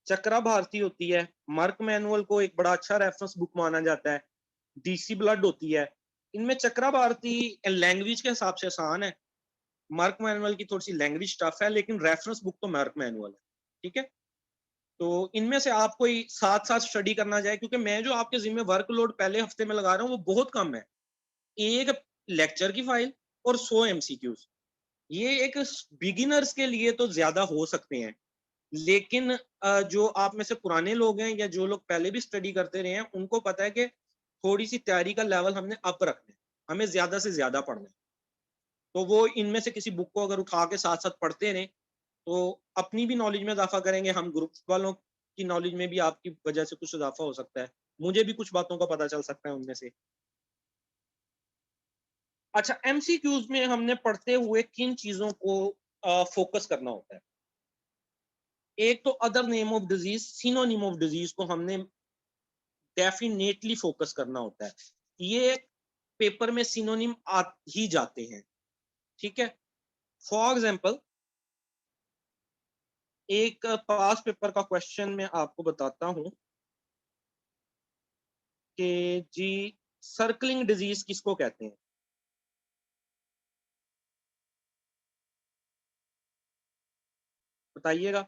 चक्रा भारती होती है, मार्क मैनुअल को एक बड़ा अच्छा रेफरेंस बुक माना जाता है, डीसी ब्लड होती है। इनमें चक्रा भारती लैंग्वेज के हिसाब से आसान है, मार्क मैनुअल की थोड़ी सी लैंग्वेज टफ है, लेकिन रेफरेंस बुक तो मार्क मैनुअल है। ठीक है, तो इनमें से आप कोई साथ साथ स्टडी करना चाहे, क्योंकि मैं जो आपके जिम्मे वर्कलोड पहले हफ्ते में लगा रहा हूँ वो बहुत कम है। एक लेक्चर की फाइल और 100 एमसीक्यूज, ये एक बिगिनर्स के लिए तो ज्यादा हो सकते हैं, लेकिन जो आप में से पुराने लोग हैं या जो लोग पहले भी स्टडी करते रहे हैं उनको पता है कि थोड़ी सी तैयारी का लेवल हमने अप रखना है, हमें ज्यादा से ज्यादा पढ़ना है। तो वो इनमें से किसी बुक को अगर उठा के साथ साथ पढ़ते रहें तो अपनी भी नॉलेज में इजाफा करेंगे, हम ग्रुप वालों की नॉलेज में भी आपकी वजह से कुछ इजाफा हो सकता है, मुझे भी कुछ बातों का पता चल सकता है उनमें से। अच्छा, एमसीक्यूज में हमने पढ़ते हुए किन चीजों को फोकस करना होता है? एक तो other name of disease, synonym of disease को हमने डेफिनेटली फोकस करना होता है। ये पेपर में सिनोनिम आ ही जाते हैं। ठीक है, फॉर एग्जाम्पल एक पास पेपर का क्वेश्चन मैं आपको बताता हूं कि जी सर्कलिंग डिजीज किसको कहते हैं? बताइएगा।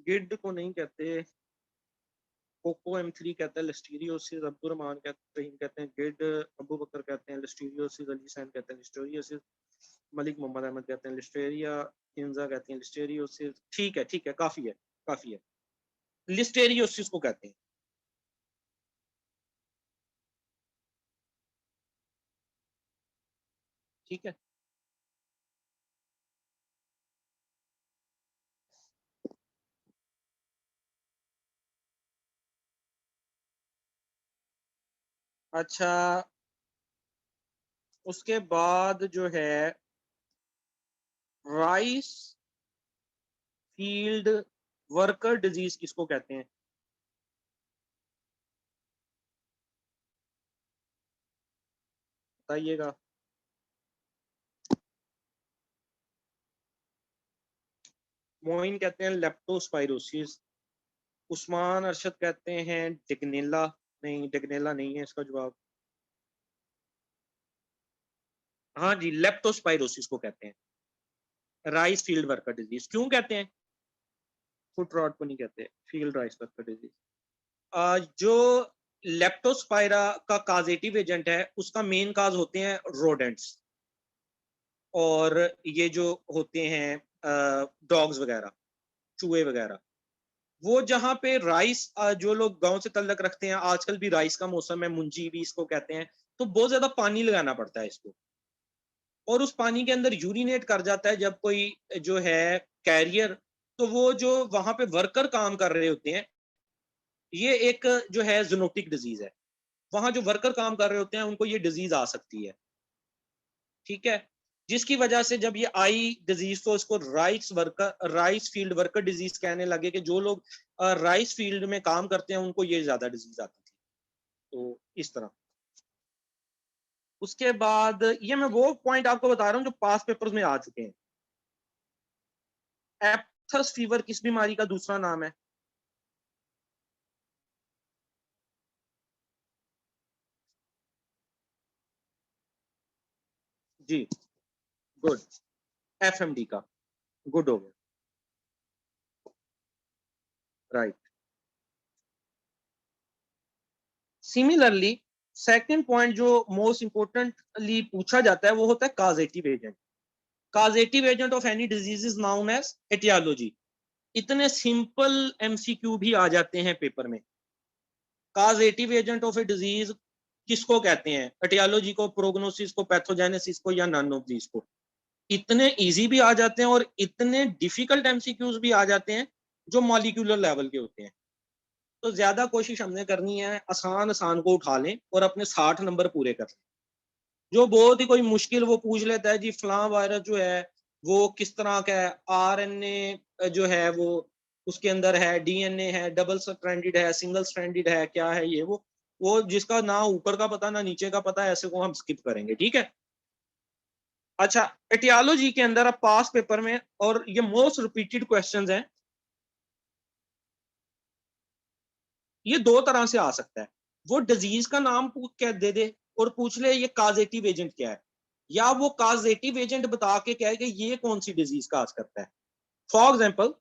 गिड को नहीं कहते, कोको M3 कहता है, लिस्टीरियोसिस अब्दुलरहमान कहते हैं गिड, अबू बकर कहते हैं लिस्टीरियोसिस, अली सैन कहते हैं लिस्टीरियोसिस, मलिक मोहम्मद अहमद कहते हैं लिस्टेरिया, किंजा कहते हैं लिस्टेरियोसिस। ठीक है, काफी है, काफी है, लिस्टेरियोसिस को कहते हैं। ठीक है, अच्छा, उसके बाद जो है राइस फील्ड वर्कर डिजीज किसको कहते हैं? बताइएगा। मोइन कहते हैं लेप्टोस्पाइरोसिस, उस्मान अरशद कहते हैं डिग्नेला। नहीं, डिग्नेला नहीं है इसका जवाब। हाँ जी, लेप्टोस्पाइरोसिस को कहते हैं, राइस फील्ड वर्कर डिजीज। क्यों कहते हैं? फुट रॉट को नहीं कहते, फील्ड राइस वर्कर डिजीज। जो लेप्टोस्पाइरा का काजेटिव एजेंट है उसका मेन काज होते हैं रोडेंट्स, और ये जो होते हैं डॉग्स वगैरह, चूहे वगैरह। वो जहाँ पे राइस, जो लोग गांव से तल्लक रखते हैं, आजकल भी राइस का मौसम है, मुंजी भी इसको कहते हैं, तो बहुत ज्यादा पानी लगाना पड़ता है इसको, और उस पानी के अंदर यूरिनेट कर जाता है जब कोई जो है कैरियर, तो वो जो वहां पे वर्कर काम कर रहे होते हैं, ये एक जो है जूनोटिक डिजीज है, वहां जो वर्कर काम कर रहे होते हैं उनको ये डिजीज आ सकती है। ठीक है, जिसकी वजह से जब ये आई डिजीज तो इसको राइस फील्ड वर्कर डिजीज कहने लगे, कि जो लोग राइस फील्ड में काम करते हैं उनको ये ज्यादा डिजीज आती थी। तो इस तरह। उसके बाद ये मैं वो पॉइंट आपको बता रहा हूँ जो पास पेपर्स में आ चुके हैं। एप्थस फीवर किस बीमारी का दूसरा नाम है? जी, गुड, FMD का। गुड हो गया, राइट। सिमिलरली सेकंड पॉइंट जो मोस्ट इंपोर्टेंटली पूछा जाता है वो होता है causative agent. Causative agent of any disease is known as etiology. इतने सिंपल MCQ भी आ जाते हैं पेपर में। Causative agent of a disease किसको कहते हैं? एटियोलॉजी को, प्रोग्नोसिस को, पैथोजेनेसिस को, या नन ऑफ दीज को। इतने इजी भी आ जाते हैं और इतने डिफिकल्ट MCQs भी आ जाते हैं जो मॉलिक्यूलर लेवल के होते हैं। तो ज्यादा कोशिश हमने करनी है आसान आसान को उठा लें और अपने 60 नंबर पूरे कर लें। जो बहुत ही कोई मुश्किल वो पूछ लेता है जी फलां वायरस जो है वो किस तरह का है, RNA जो है वो उसके अंदर है, DNA है, डबल स्ट्रैंडेड है, सिंगल स्ट्रैंडेड है, क्या है ये वो, वो जिसका ना ऊपर का पता ना नीचे का पता, ऐसे को हम स्किप करेंगे, ठीक है। अच्छा, एटियोलॉजी के अंदर अब पास पेपर में, और ये मोस्ट रिपीटेड क्वेश्चंस हैं, ये दो तरह से आ सकता है। वो डिजीज का नाम कह दे दे और पूछ ले ये काजेटिव एजेंट क्या है, या वो काजेटिव एजेंट बता के कहे कि ये कौन सी डिजीज काज करता है। फॉर एग्जांपल,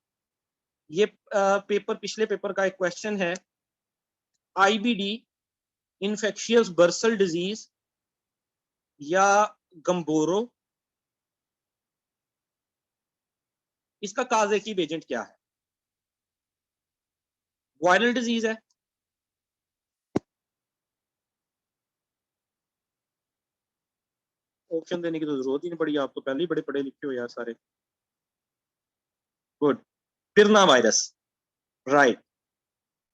ये पेपर, पिछले पेपर का एक क्वेश्चन है, आईबीडी, इन्फेक्शियस बर्सल डिजीज या गंबोरो, इसका काजेटिव एजेंट क्या है। वायरल डिजीज है, ऑप्शन देने की तो जरूरत ही नहीं पड़ी, आप तो पहले ही बड़े पढ़े लिखे हो यार सारे। गुड, पिरना वायरस, राइट।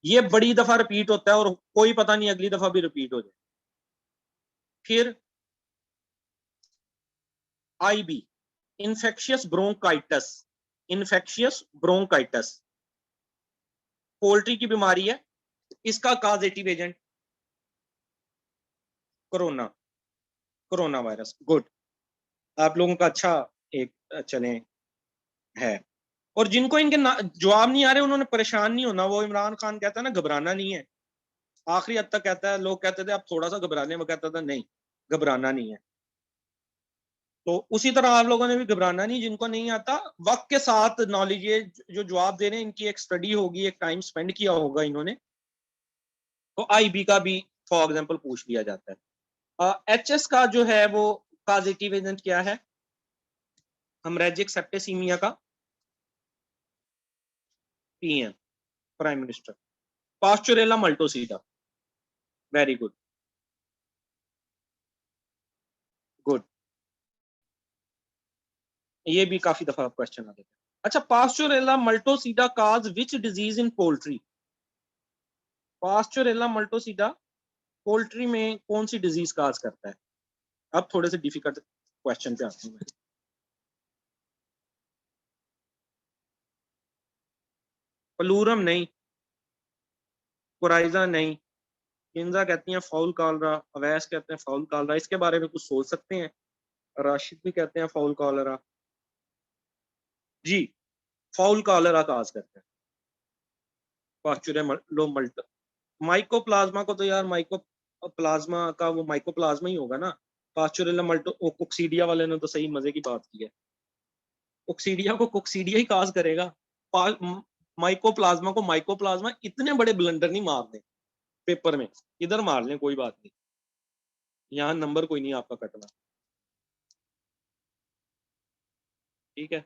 ये बड़ी दफा रिपीट होता है और कोई पता नहीं अगली दफा भी रिपीट हो जाए। फिर IB, infectious bronchitis, infectious bronchitis poultry की बीमारी है, इसका causative agent corona, corona virus. Good, आप लोगों का अच्छा एक चले है। और जिनको इनके जवाब नहीं आ रहे उन्होंने परेशान नहीं होना। वो इमरान खान कहता है ना घबराना नहीं है, आखिरी हद तक कहता है। लोग कहते थे आप थोड़ा सा घबराने, वो कहता था नहीं घबराना नहीं है। तो उसी तरह आप लोगों ने भी घबराना नहीं, जिनको नहीं आता वक्त के साथ नॉलेज, ये जो जवाब दे रहे हैं इनकी एक स्टडी होगी, एक टाइम स्पेंड किया होगा इन्होंने, तो आईबी का भी फॉर एग्जांपल पूछ लिया जाता है। एचएस का जो है वो पॉजिटिव एजेंट क्या है, हेमरेजिक सेप्टिसिमिया का PM, prime minister. Pasteurella multocida, very good, good, ये भी काफी दफा क्वेश्चन आ देते हैं। अच्छा, Pasteurella multocida cause which disease in poultry, Pasteurella multocida poultry में कौन सी डिजीज काज करता है। अब थोड़े से डिफिकल्ट क्वेश्चन पे आते हैं। प्लूरम नहीं, कोराइजा नहीं, किंजा कहती हैं फाउल कॉलरा, अवैस कहते हैं फाउल कॉलरा, इसके बारे में कुछ सोच सकते हैं। राशिद भी कहते हैं फाउल कॉलरा, जी फाउल कॉलरा काज करता है पास्चुरेलो मल्ट। माइकोप्लाज्मा को तो यार, माइकोप्लाज्मा का वो माइकोप्लाज्मा ही होगा ना। पास्चुरेला मल्टो कोक्सीडिया वाले ने तो सही मजे की बात की है, कोक्सीडिया को कोक्सीडिया ही काज करेगा। माइकोप्लाज्मा को माइकोप्लाज्मा, इतने बड़े ब्लंडर नहीं मारने पेपर में, इधर मार लें कोई बात नहीं, यहाँ नंबर कोई नहीं आपका कटना, ठीक है।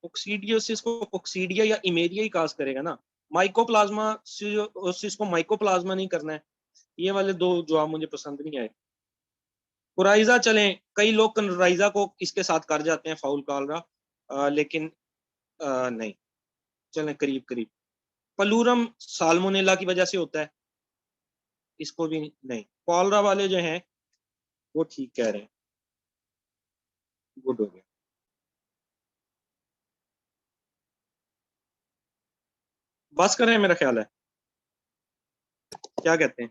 कोक्सीडियोसिस को कोक्सीडिया या इमेरिया ही काज करेगा ना, माइकोप्लाज्मा को माइकोप्लाज्मा नहीं करना है। ये वाले दो जवाब मुझे पसंद नहीं आए। कुराइजा चलें, कई लोग कुराइजा को इसके साथ कर जाते हैं फाउल कॉलरा, लेकिन नहीं, चलें करीब करीब। पलूरम साल्मोनेला की वजह से होता है, इसको भी नहीं। कॉलरा वाले जो हैं वो ठीक कह रहे हैं, गुड हो गया। बस करें मेरा ख्याल है, क्या कहते हैं।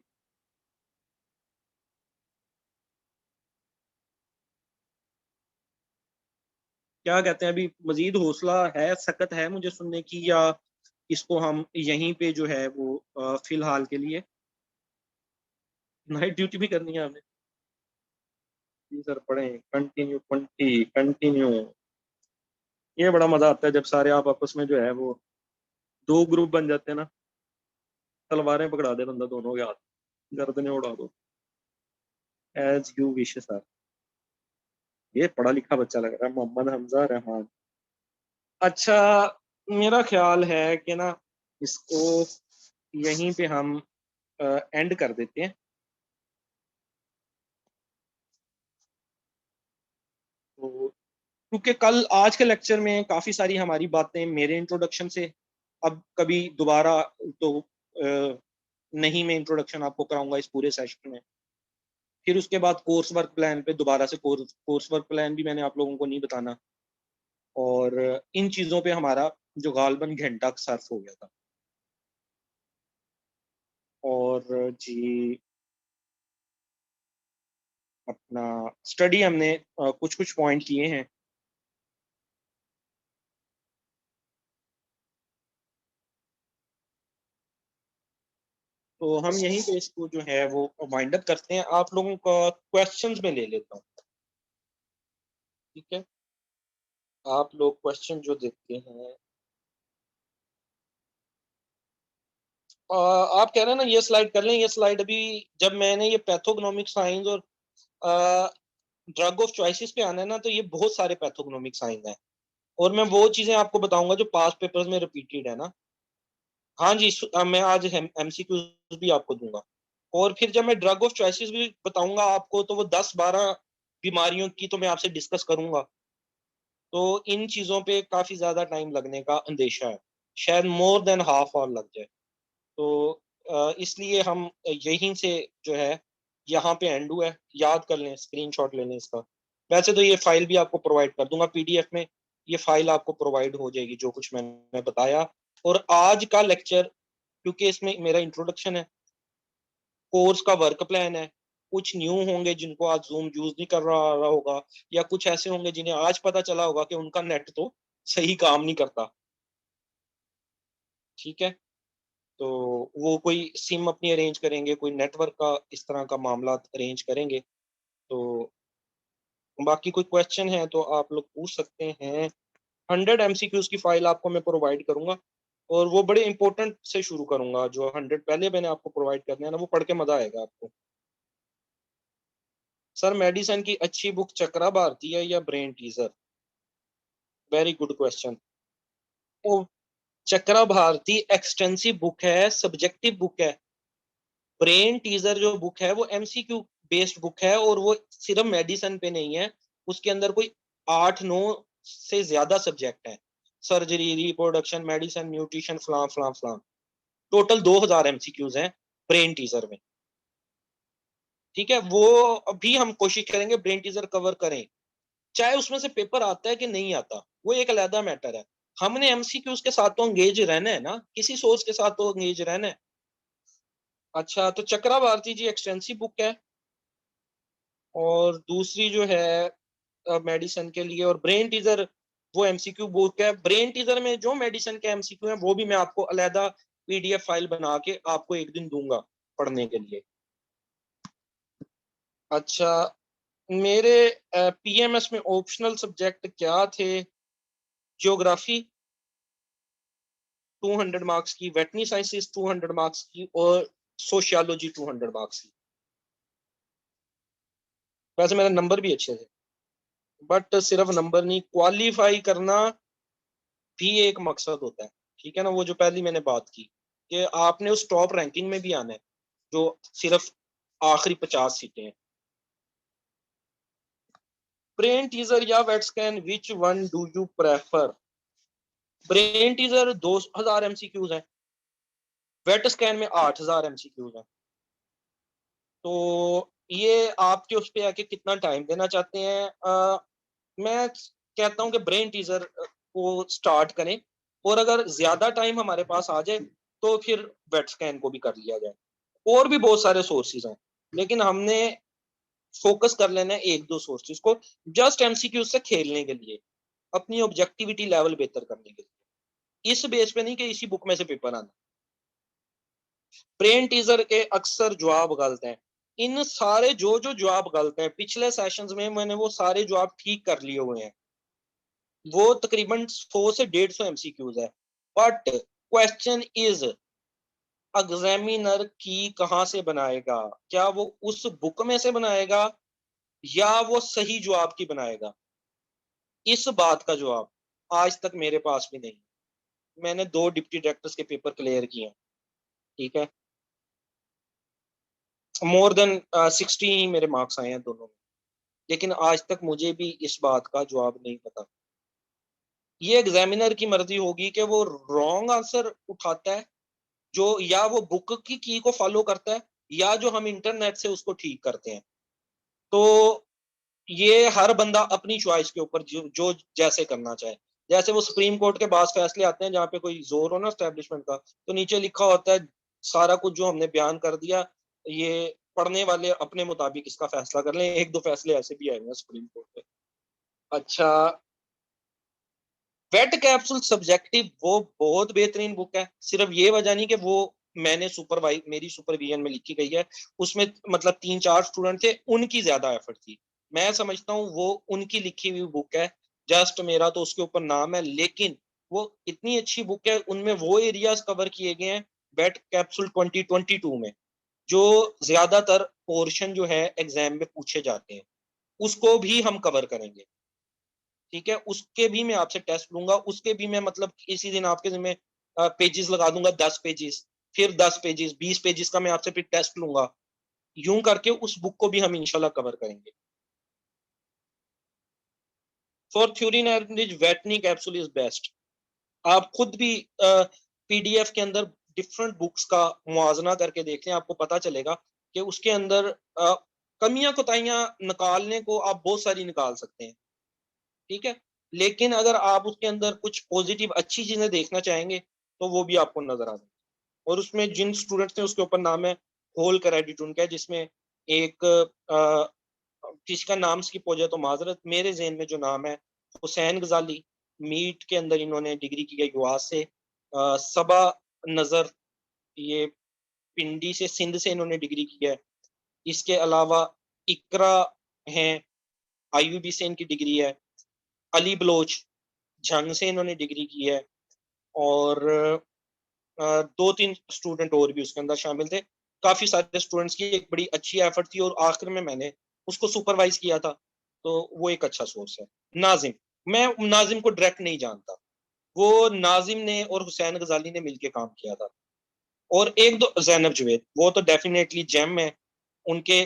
क्या कहते हैं, अभी मजीद हौसला है, सकत है मुझे सुनने की, या इसको हम यहीं पे जो है वो फिलहाल के लिए नाइट ड्यूटी भी करनी है हमें। जी सर, पढ़े कंटिन्यू 20 कंटिन्यू। ये बड़ा मजा आता है जब सारे आप आपस में जो है वो दो ग्रुप बन जाते हैं ना, तलवारें पकड़ा दे बंदा दोनों के हाथ, गर्दनें उड़ा दो। As you wish sir. ये पढ़ा लिखा बच्चा लग रहा है, मोहम्मद हमजा रहमान। अच्छा, मेरा ख्याल है कि ना इसको यहीं पे हम एंड कर देते हैं। तो क्योंकि कल आज के लेक्चर में काफी सारी हमारी बातें मेरे इंट्रोडक्शन से, अब कभी दोबारा तो नहीं, मैं इंट्रोडक्शन आपको कराऊंगा इस पूरे सेशन में। फिर उसके बाद कोर्स वर्क प्लान पे दोबारा से कोर्स वर्क प्लान भी मैंने आप लोगों को नहीं बताना, और इन चीज़ों पे हमारा जो गालबन घंटा सर्फ हो गया था। और जी अपना स्टडी हमने कुछ कुछ पॉइंट किए हैं। तो हम यहीं पे इसको जो है वो वाइंड अप करते हैं। आप लोगों का क्वेश्चंस में ले लेता हूँ, ठीक है? आप लोग क्वेश्चन जो देखते हैं, आप कह रहे हैं ना ये स्लाइड कर लें। ये स्लाइड अभी जब मैंने ये पैथोग्नोमिक साइंस और ड्रग ऑफ चॉइसेस पे आना है ना, तो ये बहुत सारे पैथोग्नोमिक साइंस हैं और मैं वो चीजें आपको बताऊंगा जो पास्ट पेपर्स में रिपीटेड है ना। हाँ जी, मैं आज एमसीक्यूज भी आपको दूंगा। और फिर जब मैं ड्रग ऑफ चॉइसेस भी बताऊंगा आपको, तो वो 10-12 बीमारियों की तो मैं आपसे डिस्कस करूंगा। तो इन चीजों पे काफी ज्यादा टाइम लगने का अंदेशा है, शायद मोर देन हाफ आवर लग जाए। तो इसलिए हम यहीं से जो है यहाँ पे एंड हुआ है। याद कर लें, स्क्रीनशॉट ले लें इसका। वैसे तो ये फाइल भी आपको प्रोवाइड कर दूंगा पीडीएफ में। ये फाइल आपको प्रोवाइड हो जाएगी जो कुछ मैंने बताया। और आज का लेक्चर, क्योंकि इसमें मेरा इंट्रोडक्शन है, कोर्स का वर्क प्लान है, कुछ न्यू होंगे जिनको आज जूम यूज नहीं कर रहा होगा, या कुछ ऐसे होंगे जिन्हें आज पता चला होगा कि उनका नेट तो सही काम नहीं करता, ठीक है? तो वो कोई सिम अपनी अरेंज करेंगे, कोई नेटवर्क का इस तरह का मामला अरेंज करेंगे। तो बाकी कोई क्वेश्चन है तो आप लोग पूछ सकते हैं। 100 एमसीक्यूज की फाइल आपको मैं प्रोवाइड करूंगा, और वो बड़े इंपॉर्टेंट से शुरू करूंगा। जो 100 पहले मैंने आपको प्रोवाइड करने हैं ना, वो पढ़ के मजा आएगा आपको। सर, मेडिसन की अच्छी बुक चक्रा भारती है या brain teaser? Very good question. वो चक्रा भारती एक्सटेंसिव बुक है, सब्जेक्टिव बुक है। ब्रेन टीजर जो बुक है वो एमसीक्यू बेस्ड बुक है, और वो सिर्फ मेडिसिन पे नहीं है। उसके अंदर कोई 8-9 से ज्यादा सब्जेक्ट है। सर्जरी, रिप्रोडक्शन, मेडिसिन, न्यूट्रिशन, फलां फलां फलां। टोटल 2000 एमसीक्यूज हैं ब्रेन टीजर में, ठीक है? वो अभी हम कोशिश करेंगे ब्रेन टीजर कवर करें, चाहे उसमें से पेपर आता है कि नहीं आता, वो एक अलग मैटर है। हमने एमसीक्यूज के साथ तो एंगेज रहना है ना, किसी सोच के साथ तो एंगेज रहना है। अच्छा, तो चक्रा भारती जी एक्सटेंसिव बुक है, और दूसरी जो है मेडिसिन के लिए, और ब्रेन टीजर वो एमसीक्यू बुक है। ब्रेन टीजर में जो मेडिसिन के एमसीक्यू है वो भी मैं आपको अलहदा पीडीएफ फाइल बना के आपको एक दिन दूंगा पढ़ने के लिए। अच्छा, मेरे पीएमएस में ऑप्शनल सब्जेक्ट क्या थे? ज्योग्राफी 200 मार्क्स की, वेटनी साइंसेस 200 मार्क्स की, और सोशियोलॉजी 200 मार्क्स की। वैसे मेरे नंबर भी अच्छे थे, बट सिर्फ नंबर नहीं, क्वालिफाई करना भी एक मकसद होता है, ठीक है ना? वो जो पहली मैंने बात की कि आपने उस टॉप रैंकिंग में भी आना है, जो सिर्फ आखिरी 50 सीटें हैं। ब्रेन टीजर या vet scan, which one do you prefer? Brain teaser 2000 MCQs है, वेट स्कैन में 8000 एमसीक्यूज है। तो ये आपके उस पे आके कितना टाइम देना चाहते हैं। मैं कहता हूँ कि ब्रेन टीजर को स्टार्ट करें, और अगर ज्यादा टाइम हमारे पास आ जाए तो फिर वेट स्कैन को भी कर लिया जाए। और भी बहुत सारे सोर्सेज हैं, लेकिन हमने फोकस कर लेना है एक दो सोर्सेज को, जस्ट एमसीक्यू से खेलने के लिए, अपनी ऑब्जेक्टिविटी लेवल बेहतर करने के लिए, इस बेस पे नहीं कि इसी बुक में से पेपर आना। ब्रेन टीजर के अक्सर जवाब गलत हैं। इन सारे जो जो जवाब गलत हैं, पिछले सेशंस में मैंने वो सारे जवाब ठीक कर लिए हुए हैं। वो तकरीबन 100 से 150 एमसीक्यूज है। बट क्वेश्चन इज, एग्जामिनर की कहां से बनाएगा? क्या वो उस बुक में से बनाएगा, या वो सही जवाब की बनाएगा? इस बात का जवाब आज तक मेरे पास भी नहीं। मैंने 2 डिप्टी डायरेक्टर्स के पेपर क्लियर किए हैं, ठीक है? मोर देन 60 ही मेरे मार्क्स आए हैं दोनों में, लेकिन आज तक मुझे भी इस बात का जवाब नहीं पता। ये एग्जामिनर की मर्जी होगी कि वो रॉन्ग आंसर उठाता है, जो या वो बुक की को फॉलो करता है, या जो हम इंटरनेट से उसको ठीक करते हैं। तो ये हर बंदा अपनी चॉइस के ऊपर जो जैसे करना चाहे। जैसे वो सुप्रीम कोर्ट के पास फैसले आते हैं जहाँ पे कोई जोर हो ना स्टैब्लिशमेंट का, तो नीचे लिखा होता है सारा कुछ जो हमने बयान कर दिया, ये पढ़ने वाले अपने मुताबिक इसका फैसला कर लें। एक दो फैसले ऐसे भी आए हैं सुप्रीम कोर्ट पे। अच्छा, वेट कैप्सूल सब्जेक्टिव वो बहुत बेहतरीन बुक है। सिर्फ ये वजह नहीं कि वो मैंने सुपरवाइज मेरी सुपरविजन में लिखी गई है, उसमें मतलब 3-4 स्टूडेंट थे, उनकी ज्यादा एफर्ट थी। मैं समझता हूँ वो उनकी लिखी हुई बुक है, जस्ट मेरा तो उसके ऊपर नाम है, लेकिन वो इतनी अच्छी बुक है, उनमें वो एरियाज कवर किए गए हैं वेट कैप्सूल 2022 में, जो ज्यादातर पोर्शन जो है एग्जाम में पूछे जाते हैं, उसको भी हम कवर करेंगे। ठीक है, उसके भी मैं आपसे टेस्ट लूंगा, उसके भी मैं मतलब इसी दिन आपके जिम्मे पेजेस लगा दूंगा, 10 पेजेस, फिर 10 पेजेस, 20 पेजेस का मैं आपसे फिर टेस्ट लूंगा। यूं करके उस बुक को भी हम इंशाल्लाह कवर करेंगे। For theory knowledge veterinary capsule is best. आप खुद भी पीडीएफ के अंदर डिफरेंट बुक्स का मुआजना करके देख लें, आपको पता चलेगा कि उसके अंदर कमियां कोताहियां निकालने को आप बहुत सारी निकाल सकते हैं। ठीक है, लेकिन अगर आप उसके अंदर कुछ पॉजिटिव अच्छी चीजें देखना चाहेंगे तो वो भी आपको नजर आ जाए। और उसमें जिन स्टूडेंट्स ने उसके ऊपर नाम है होल क्रेडिट उनका है, जिसमें एक किसी का नाम स्किप हो जाए तो माजरत, मेरे जहन में जो नाम है हुसैन गजाली, मीट के अंदर इन्होंने डिग्री की है युवास से। सबा नजर, ये पिंडी से सिंध से इन्होंने डिग्री की है। इसके अलावा इकरा हैं, आईयूबी से इनकी डिग्री है। अली बलोच जंग से इन्होंने डिग्री की है। और 2-3 स्टूडेंट और भी उसके अंदर शामिल थे। काफी सारे स्टूडेंट्स की एक बड़ी अच्छी एफर्ट थी और आखिर में मैंने उसको सुपरवाइज किया था, तो वो एक अच्छा सोर्स है। नाजिम, मैं नाजिम को डायरेक्ट नहीं जानता, वो नाजिम ने और हुसैन गजाली ने मिलकर काम किया था। और एक दो जैनब जवेद, वो तो डेफिनेटली जेम है, उनके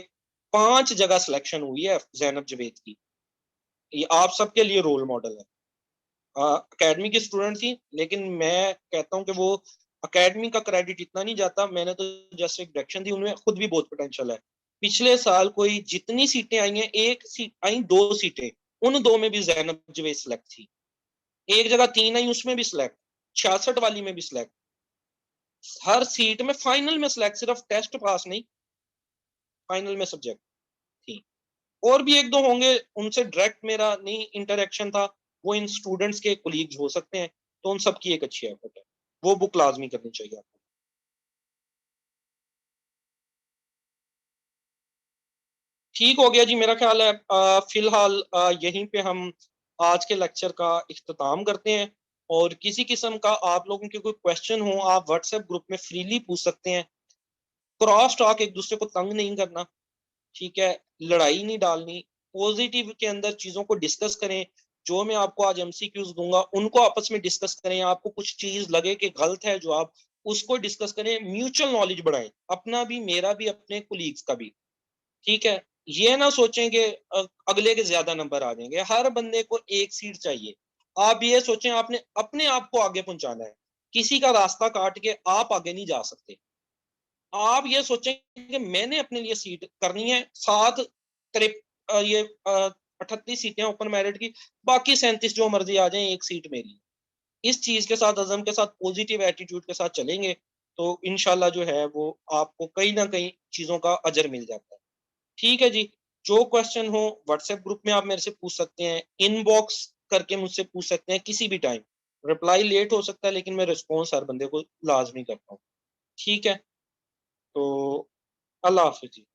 5 जगह सिलेक्शन हुई है जैनब जवेद की, ये आप सबके लिए रोल मॉडल है। अकेडमी की स्टूडेंट थी, लेकिन मैं कहता हूँ कि वो अकेडमी का क्रेडिट इतना नहीं जाता, मैंने तो जस्ट एक डायरेक्शन दी, उनमें खुद भी बहुत पोटेंशियल है। पिछले साल कोई जितनी सीटें आई हैं, एक सीट आई, 2 सीटें, उन 2 में भी जैनब जवेद सिलेक्ट थी। एक जगह 3 आई, उसमें भी सिलेक्ट, 66 वाली में भी सिलेक्ट, हर सीट में फाइनल में सिलेक्ट, सिर्फ टेस्ट पास नहीं, फाइनल में सब्जेक्ट थी। और भी एक दो होंगे, उनसे डायरेक्ट मेरा नहीं इंटरेक्शन था, वो इन स्टूडेंट्स के कोलीग्स हो सकते हैं, तो उन सबकी एक अच्छी एफर्ट है, वो बुक लाजमी करनी चाहिए आपको। ठीक हो गया जी, मेरा ख्याल है फिलहाल यहीं पे हम आज के लेक्चर का इख्तिताम करते हैं। और किसी किस्म का आप लोगों के कोई क्वेश्चन हो, आप व्हाट्सएप ग्रुप में फ्रीली पूछ सकते हैं। क्रॉस टॉक, एक दूसरे को तंग नहीं करना, ठीक है, लड़ाई नहीं डालनी, पॉजिटिव के अंदर चीजों को डिस्कस करें। जो मैं आपको आज एमसीक्यूज दूंगा उनको आपस में डिस्कस करें, आपको कुछ चीज लगे कि गलत है जो आप, उसको डिस्कस करें, म्यूचुअल नॉलेज बढ़ाएं, अपना भी, मेरा भी, अपने कुलीग्स का भी। ठीक है, ये ना सोचें कि अगले के ज्यादा नंबर आ जाएंगे, हर बंदे को एक सीट चाहिए। आप ये सोचें आपने अपने आप को आगे पहुंचाना है, किसी का रास्ता काट के आप आगे नहीं जा सकते। आप ये सोचें कि मैंने अपने लिए सीट करनी है, सात ये 38 सीटें ओपन मेरिट की, बाकी 37 जो मर्जी आ जाए, एक सीट मेरी। इस चीज के साथ, अज़म के साथ, पॉजिटिव एटीट्यूड के साथ चलेंगे तो इंशाल्लाह जो है वो आपको कहीं ना कहीं चीजों का अजर मिल जाता है। ठीक है जी, जो क्वेश्चन हो व्हाट्सएप ग्रुप में आप मेरे से पूछ सकते हैं, इनबॉक्स करके मुझसे पूछ सकते हैं किसी भी टाइम। रिप्लाई लेट हो सकता है, लेकिन मैं रिस्पॉन्स हर बंदे को लाजमी करता हूँ। ठीक है, तो अल्लाह हाफिज जी।